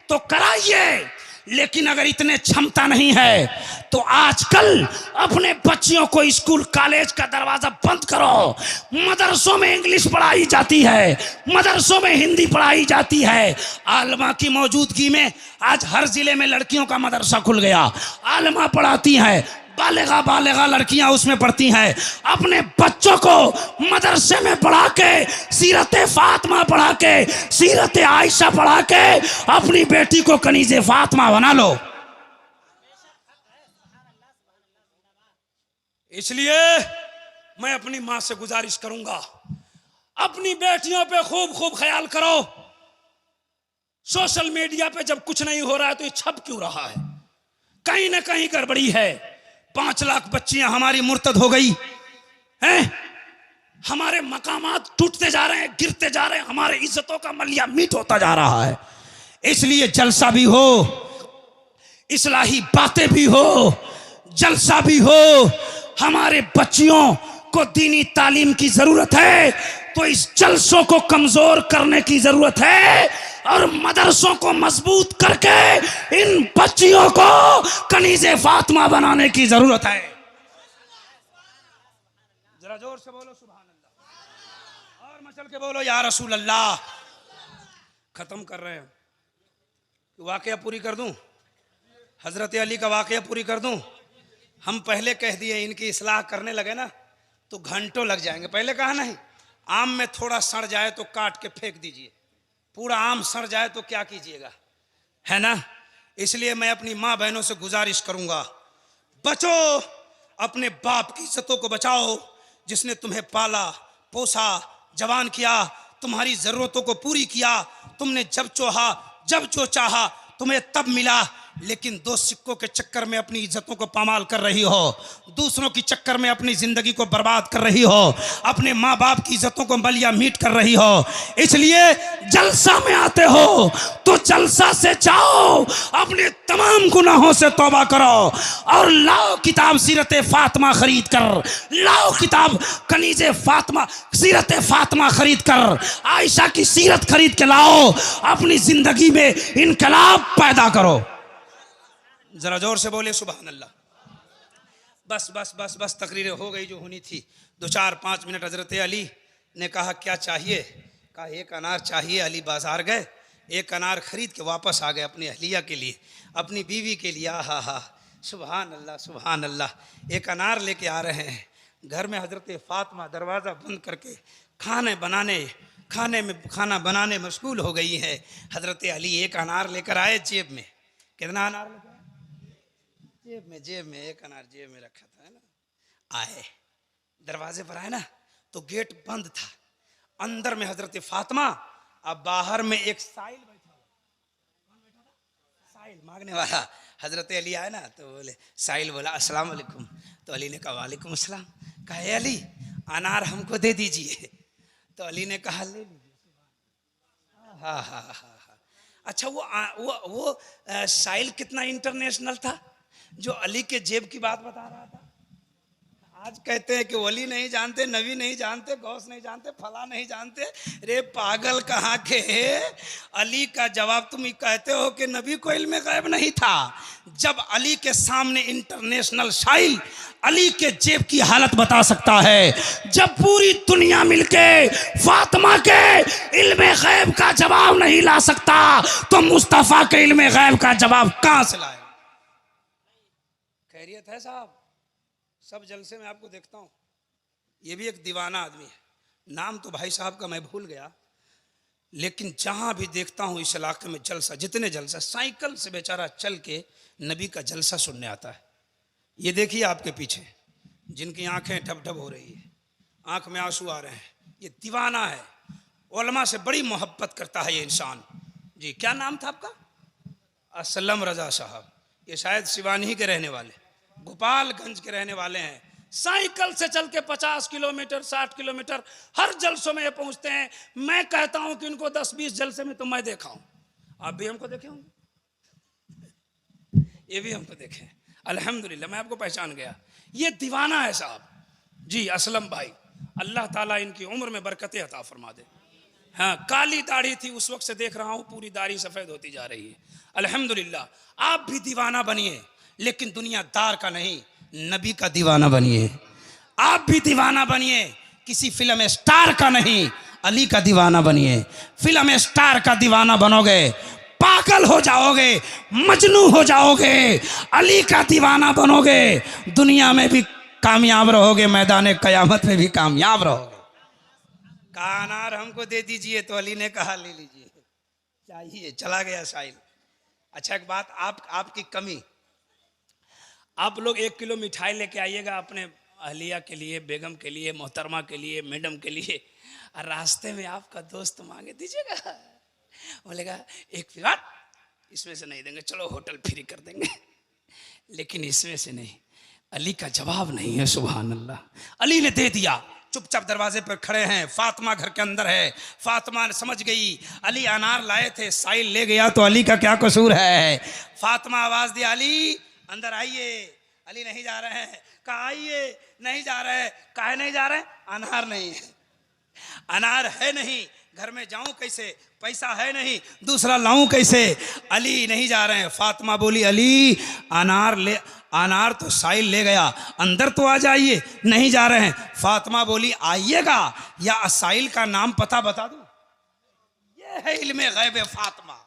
तो कराइए। लेकिन अगर इतने क्षमता नहीं है तो आजकल अपने बच्चियों को स्कूल कॉलेज का दरवाजा बंद करो। मदरसों में इंग्लिश पढ़ाई जाती है, मदरसों में हिंदी पढ़ाई जाती है। आलमा की मौजूदगी में आज हर जिले में लड़कियों का मदरसा खुल गया, आलमा पढ़ाती हैं, बालिगा लड़कियां उसमें पढ़ती हैं। अपने बच्चों को मदरसे में पढ़ा के, सीरत फातिमा पढ़ा के, सीरत आयशा पढ़ा के अपनी बेटी को कनीज़े फातिमा बना लो। इसलिए मैं अपनी मां से गुजारिश करूंगा, अपनी बेटियों पे खूब ख्याल करो। सोशल मीडिया पे जब कुछ नहीं हो रहा है तो ये छप क्यों रहा है? कहीं ना कहीं गड़बड़ी है। 5 लाख बच्चियां हमारी मुर्तद हो गई हैं, हमारे मकामात टूटते जा रहे हैं, गिरते जा रहे हैं, हमारे इज्जतों का मलिया मीट होता जा रहा है। इसलिए जलसा भी हो, इस्लाही बातें भी हो, जलसा भी हो। हमारे बच्चियों को दीनी तालीम की जरूरत है, तो इस जलसों को कमजोर करने की जरूरत है और मदरसों को मजबूत करके इन बच्चियों को कनीज़े फातिमा बनाने की जरूरत है। जरा जोर से बोलो सुभान अल्लाह, और मचल के बोलो या रसूल अल्लाह। खत्म कर रहे हैं, वाकया पूरी कर दूं, हजरत अली का वाकया पूरी कर दूं। हम पहले कह दिए, इनकी इस्लाह करने लगे ना तो घंटों लग जाएंगे। पहले कहा नहीं, आम में थोड़ा सड़ जाए तो काट के फेंक दीजिए, पूरा आम सड़ जाए तो क्या कीजिएगा, है ना। इसलिए मैं अपनी माँ बहनों से गुजारिश करूंगा, बचो, अपने बाप की इज्जतों को बचाओ, जिसने तुम्हें पाला पोसा जवान किया, तुम्हारी जरूरतों को पूरी किया। तुमने जब चाहा, जब जो चाहा तुम्हें तब मिला, लेकिन दो सिक्कों के चक्कर में अपनी इज्जतों को पामाल कर रही हो, दूसरों की चक्कर में अपनी जिंदगी को बर्बाद कर रही हो, अपने माँ बाप की इज्जतों को बलिया मीट कर रही हो। इसलिए जलसा में आते हो तो जलसा से जाओ, अपने तमाम गुनाहों से तौबा करो और लाओ किताब सीरत फातिमा खरीद कर, लाओ किताब कनीज़े फातिमा सीरत फातिमा खरीद कर, आयशा की सीरत खरीद के लाओ, अपनी जिंदगी में इनकलाब पैदा करो। जरा जोर से बोले सुभान अल्लाह। बस बस बस बस तकरीरें हो गई जो होनी थी। 2-4-5 मिनट हजरत अली ने कहा क्या चाहिए, कहा एक अनार चाहिए। अली बाजार गए, एक अनार खरीद के वापस आ गए अपनी अहलिया के लिए, अपनी बीवी के लिए। हा हा सुभान अल्लाह सुभान अल्लाह। एक अनार लेके आ रहे हैं, घर में हजरत फातिमा दरवाज़ा बंद करके खाना बनाने मशगूल हो गई है। हजरत अली एक अनार लेकर आए जेब में। कितना अनार लेकर जेब में एक अनार जेब में रखा था, है ना। आए, दरवाजे पर आए ना तो गेट बंद था, अंदर में हजरत फातिमा, अब बाहर में एक साइल बैठा हुआ। कौन बैठा था? साइल मांगने वाला। हजरत अली आए ना तो बोले, साइल बोला अस्सलाम वालेकुम, तो अली ने कहा वालेकुम अस्सलाम। कहा अली अनार हमको दे दीजिए, तो अली ने कहा ले लीजिए। हाँ हाँ हाँ। अच्छा वो साइल कितना इंटरनेशनल था जो अली के जेब की बात बता रहा था। आज कहते हैं कि वली नहीं जानते, नबी नहीं जानते, गौस नहीं जानते, फला नहीं जानते। रे पागल कहाँ के, अली का जवाब तुम ही कहते हो कि नबी को इल्म गैब नहीं था। जब अली के सामने इंटरनेशनल साइल अली के जेब की हालत बता सकता है, जब पूरी दुनिया मिलके फातिमा के इल्म गैब का जवाब नहीं ला सकता, तो मुस्तफ़ा के इल्म गैब का जवाब कहाँ से लाए। खैरियत है साहब, सब जलसे में आपको देखता हूँ। ये भी एक दीवाना आदमी है, नाम तो भाई साहब का मैं भूल गया, लेकिन जहाँ भी देखता हूँ इस इलाके में जलसा, जितने जलसा, साइकिल से बेचारा चल के नबी का जलसा सुनने आता है। ये देखिए आपके पीछे जिनकी आंखें ठप ठप हो रही है, आंख में आंसू आ रहे हैं, ये दीवाना है, उलमा से बड़ी मोहब्बत करता है ये इंसान। जी क्या नाम था आपका? असलम रजा साहब। ये शायद सिवानी के रहने वाले, गोपालगंज के रहने वाले हैं। साइकिल से चल के 50 किलोमीटर 60 किलोमीटर हर जलसों में ये पहुंचते हैं। मैं कहता हूं कि इनको 10-20 जलसे में तो मैं देखा हूं, आप भी हमको देखे होंगे, ये भी हमको देखे। अल्हम्दुलिल्लाह मैं आपको पहचान गया, ये दीवाना है साहब जी, असलम भाई। अल्लाह ताला इनकी उम्र में बरकतें अता फरमा दे। हाँ, काली दाढ़ी थी उस वक्त से देख रहा हूं, पूरी दाढ़ी सफेद होती जा रही है अल्हम्दुलिल्लाह। आप भी दीवाना बनिए, लेकिन दुनियादार का नहीं, नबी का दीवाना बनिए। आप भी दीवाना बनिए, किसी फिल्म स्टार का नहीं, अली का दीवाना बनिए। फिल्म स्टार का दीवाना बनोगे पागल हो जाओगे, मजनू हो जाओगे। अली का दीवाना बनोगे, दुनिया में भी कामयाब रहोगे, मैदान कयामत में भी कामयाब रहोगे। कहा अनार हमको दे दीजिए, तो अली ने कहा ले लीजिए, चाहिए। चला गया साहिल। अच्छा एक बात, आपकी कमी, आप लोग 1 किलो मिठाई लेके आइएगा अपने अहलिया के लिए, बेगम के लिए, मोहतरमा के लिए, मैडम के लिए, और रास्ते में आपका दोस्त मांगे दीजिएगा, बोलेगा एक प्लेट, इसमें से नहीं देंगे, चलो होटल फ्री कर देंगे, लेकिन इसमें से नहीं। अली का जवाब नहीं है, सुभान अल्लाह। अली ने दे दिया, चुपचाप दरवाजे पर खड़े हैं। फातिमा घर के अंदर है। फातिमा ने समझ गई अली अनार लाए थे, साइल ले गया तो अली का क्या कसूर है। फातिमा आवाज दी, अली अंदर आइए। अली नहीं जा रहे हैं। कहा आइए, नहीं जा रहे हैं। काहे नहीं जा रहे हैं? अनार नहीं है, अनार है नहीं, घर में जाऊं कैसे, पैसा है नहीं, दूसरा लाऊं कैसे। अली नहीं जा रहे हैं। फातिमा बोली, अली अनार तो साइल ले गया, अंदर तो आ जाइए। नहीं जा रहे हैं। फातिमा बोली, आइएगा या साइल का नाम पता बता दूं? ये है इल्मे गैब फातिमा।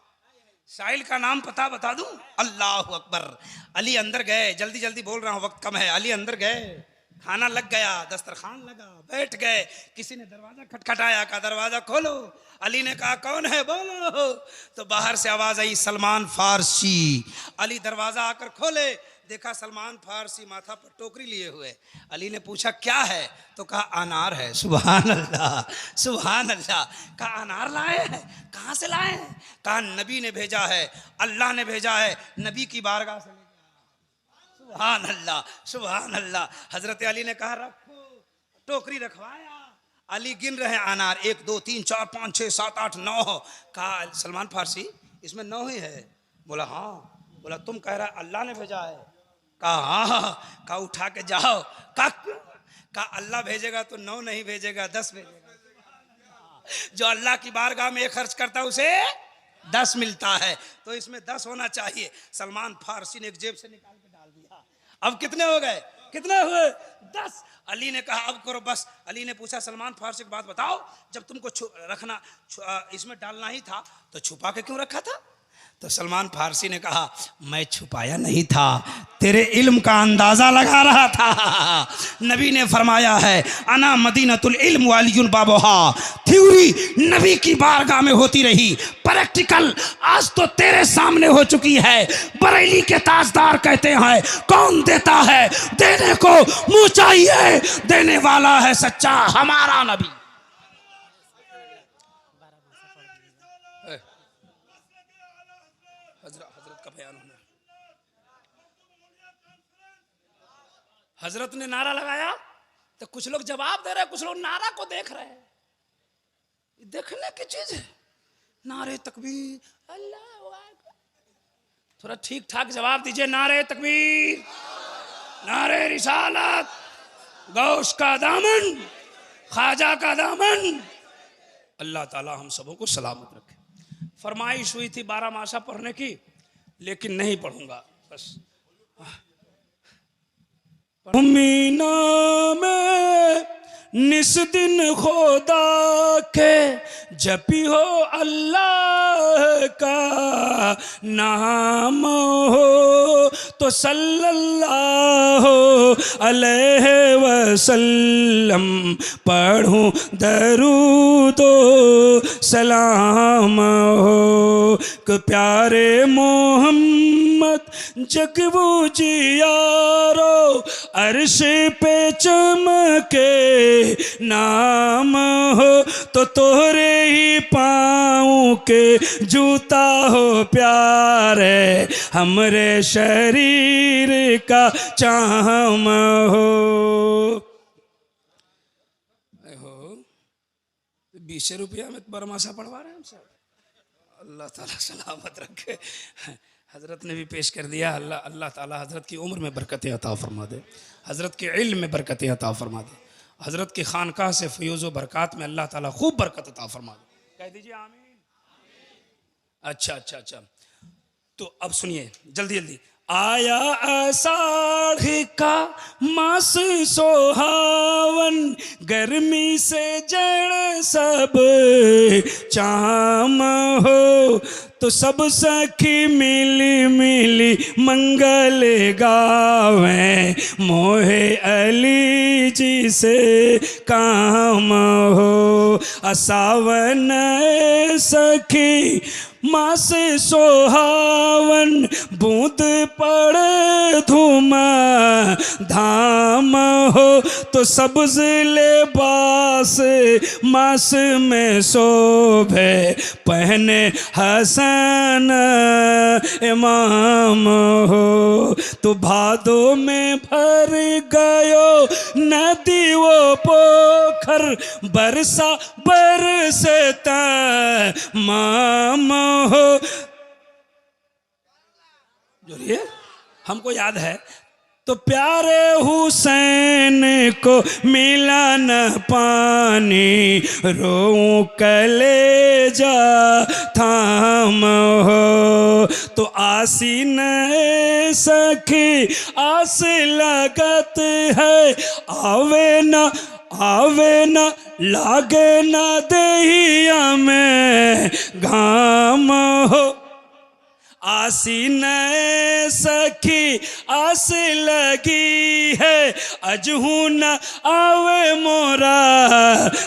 साइल का नाम पता बता दूं? अल्लाह अकबर। अली अंदर गए, जल्दी जल्दी बोल रहा हूं, वक्त कम है। अली अंदर गए, खाना लग गया, दस्तरखान लगा, बैठ गए। किसी ने दरवाजा खटखटाया, कहा दरवाजा खोलो। अली ने कहा कौन है, बोलो। तो बाहर से आवाज आई, सलमान फारसी। अली दरवाजा आकर खोले, देखा सलमान फारसी माथा पर टोकरी लिए हुए। अली ने पूछा क्या है, तो कहा अनार है। सुभान अल्लाह, सुभान अल्लाह। कहा अनार लाए हैं, कहाँ से लाए हैं? कहा नबी ने भेजा है, अल्लाह ने भेजा है, नबी की बारगाह से। सुभान अल्लाह, सुभान अल्लाह। हजरत अली ने कहा रखो, टोकरी रखवाया। अली गिन रहे हैं अनार, 1 2 3 4 5 6 7 8 9। कहा सलमान फारसी इसमें 9 ही है। बोला हाँ। बोला तुम कह रहा अल्लाह ने भेजा है? कहा हाँ। कहा उठा के जाओ। कहा अल्लाह भेजेगा तो 9 नहीं भेजेगा, 10 भेजेगा। जो अल्लाह की बारगाह में खर्च करता उसे 10 मिलता है, तो इसमें 10 होना चाहिए। सलमान फारसी ने एक जेब से निकाल के डाल दिया। अब कितने हो गए, कितने हुए? 10। अली ने कहा अब करो बस। अली ने पूछा सलमान फारसी की बात बताओ, जब तुमको रखना इसमें डालना ही था तो छुपा के क्यों रखा था? तो सलमान फारसी ने कहा मैं छुपाया नहीं था, तेरे इल्म का अंदाजा लगा रहा था। नबी ने फरमाया है अना मदीनतुल इल्म वालियुन बाबुहा। थ्योरी नबी की बारगाह में होती रही, प्रैक्टिकल आज तो तेरे सामने हो चुकी है। बरेली के ताजदार कहते हैं कौन देता है, देने को मुंह चाहिए, देने वाला है सच्चा हमारा नबी। हजरत का बयान होना। हजरत ने नारा लगाया तो कुछ लोग जवाब दे रहे हैं, कुछ लोग नारा को देख रहे हैं। देखने की चीज है। नारे तकबीर, अल्लाहु अकबर। थोड़ा ठीक ठाक जवाब दीजिए। नारे तकबीर, नारे रिसालत, गौस का दामन, ख्वाजा का दामन। अल्लाह ताला हम सबों को सलामत रखे। फरमाइश हुई थी 12 मासा पढ़ने की, लेकिन नहीं पढ़ूंगा। बस मीना में निस दिन खुदा के जपी हो अल्लाह का नाम हो, तो सल्लल्लाहु अलैहि वसल्लम पढ़ूं दरूदो सलाम हो। कि प्यारे मोहम्मद जगबू जियारो अर्श पे चमके नाम हो, तो तोरे ही पाँव के जूता हो प्यारे, हमरे शरीर का चाम हो। 20 रुपया में बरमासा पढ़वा रहे हैं हम सब। अल्लाह ताला सलामत रखे। हज़रत ने भी पेश कर दिया। अल्लाह ताला हज़रत की उम्र में बरकतें अता फरमा दे, हज़रत के इल्म में बरकतें अता फरमा दे, हज़रत की खानकाह से फयूज़ व बरक़ात में अल्लाह ताला खूब बरकत अता फरमा दे। कह दीजिए आमीन। अच्छा। तो अब सुनिए जल्दी जल्दी। आया आषाढ़ का मास सोहावन, गर्मी से जड़ सब चाम हो, तो सब सखी मिली मिली मंगल गावे, मोहे अली जी से काम हो। सावन सखी मास सोहावन बूंद पड़े धूम धाम हो तो सब्ज लिबास मास में शोभे पहने हसन इमाम हो तो भादो में भर गयो नदी वो पोखर बरसा बरसता माम हो। जोड़िए, हमको याद है तो प्यारे हुसैन को मिला न पानी रोऊं कलेजा थाम हो तो आसीन सखी आस लगत है आवे न लागे न दहिया में घाम हो आसीन सखी आस लगी है अजहू न आवे मोरा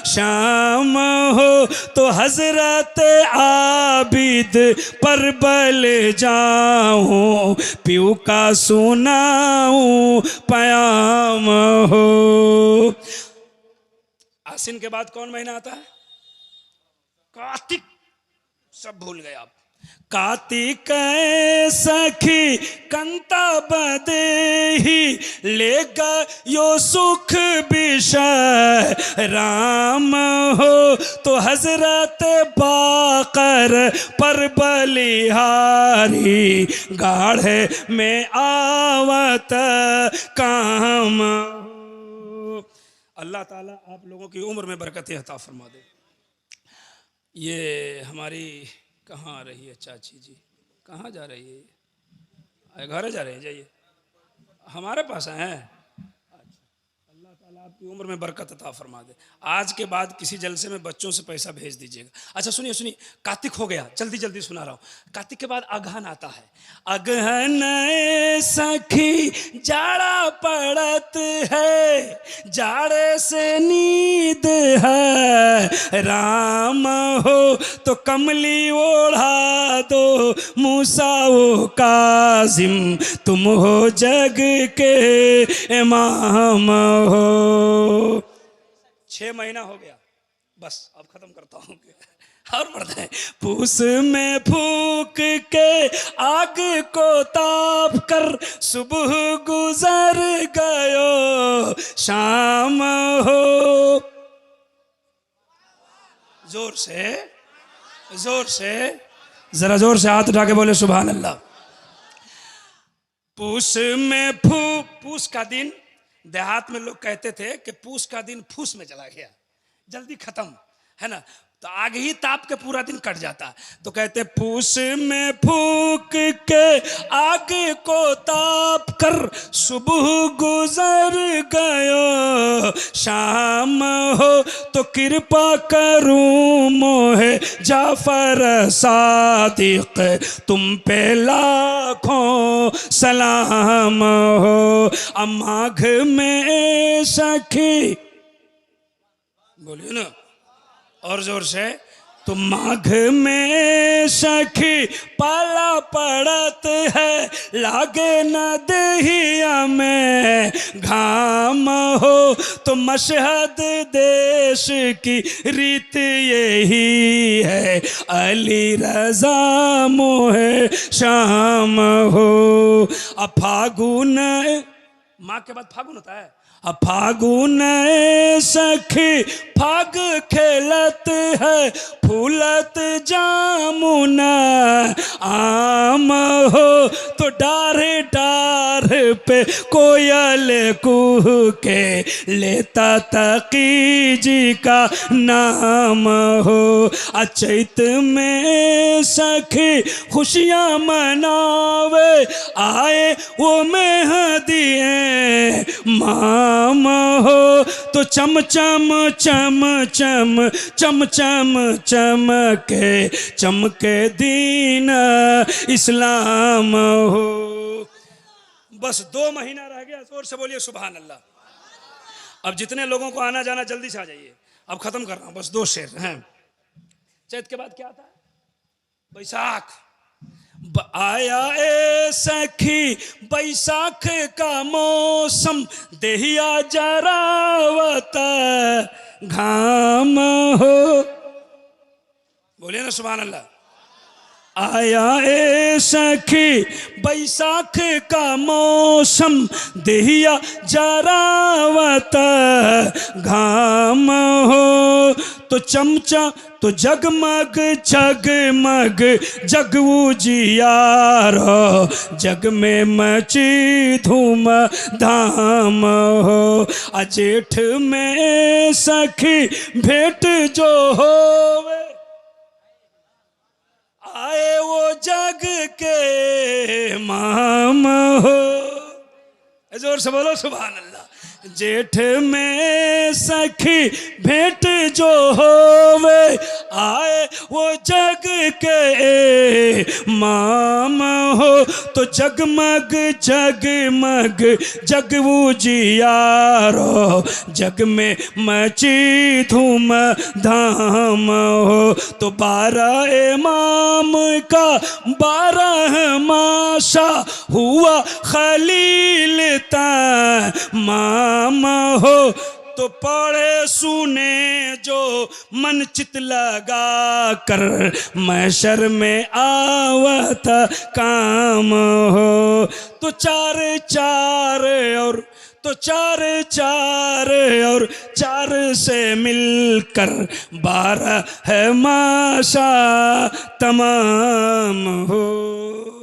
शाम हो तो हजरत आबिद पर बल जाऊं पीऊ का सुनाऊं पयाम हो। आसीन के बाद कौन महीना आता है? कार्तिक। सब भूल गए आप। कार्तिक सखी कंता बदेही लेगा यो सुख विषय राम हो तो हजरत बाकर पर बलिहारी गाढ़े में आवत काम हो। अल्लाह ताला आप लोगों की उम्र में बरकतें अता फरमा दे। ये हमारी कहाँ आ रही है चाची जी? कहाँ जा रही है? घर जा रही है? जाइए, हमारे पास आए हैं। अल्लाह ताला आपकी उम्र में बरकत अता फरमा दे। आज के बाद किसी जलसे में बच्चों से पैसा भेज दीजिएगा। अच्छा सुनिए, कार्तिक हो गया, जल्दी जल्दी सुना रहा हूँ। कार्तिक के बाद अगहन आता है। अगहन सखी जाड़ा पड़त है, जाड़े से नींद है राम हो तो कमली ओढ़ा दो मूसा वो काजिम तुम हो जग के इमाम हो। 6 महीना हो गया, बस अब खत्म करता हूँ और बढ़ता है। पूस में फूक के आग को ताप कर सुबह गुजर गयो शाम हो। जोर से जरा जोर से हाथ उठा के बोले सुभान अल्लाह। पूस में पूस का दिन, देहात में लोग कहते थे कि पूस का दिन फूस में चला गया, जल्दी खत्म है ना, तो आग ही ताप के पूरा दिन कट जाता। तो कहते पूस में फूक के आग को ताप कर सुबह गुजर गयो शाम हो तो कृपा करूं मोहे जाफर सादिक तुम पे लाखों सलाम हो। माघ में सखी बोलिए ना और जोर से, तो माघ में सखी पाला पड़त है लागे न दहिया में घाम हो तो मशहद देश की रीत यही है अली रजा मोहे शाम हो। फागुन, माँ के बाद फागुन होता है। फागुन सखी फाग खेलत है फूलत जामुन आम हो तो डार डार पे कोयल कुह के लेता तकी जी का नाम हो। अचैत में सखी खुशियाँ मनावे आए वो मेहदिए माम हो तो चम चम चम चम चम चम चमके चमके दीन इस्लाम हो। बस 2 महीना रह गया, जोर से बोलिए सुभान अल्लाह। अब जितने लोगों को आना जाना जल्दी से आ जाइए, अब खत्म कर रहा हूं, बस 2 शेर हैं। चैत के बाद क्या आता है? बैसाख आया ए सखी बैसाख का मौसम देहिया जरावत घाम हो। बोलिए ना सुभान अल्लाह। आया ए सखी बैसाख का मौसम देहिया जरावत घाम हो। तो चमचा तो जगमग जगमग जग उजियारो जग में मची धूम धाम हो। अजेठ में सखी भेंट जो होवे आए वो जग के माम हो। जोर से बोलो सुभान अल्लाह। जेठ में सखी भेंट जो होवे आए वो जग के माम हो। तो जगमग जगमग जग उजियारो जग में मची धूम धाम हो। तो 12 इमाम का 12 माशा हुआ खलील तमाम हो। तो पढ़े सुने जो मन चित लगा कर महशर में आवत काम हो। तो चार चार और तो चार चार और 4 से मिलकर 12 है माशा तमाम हो।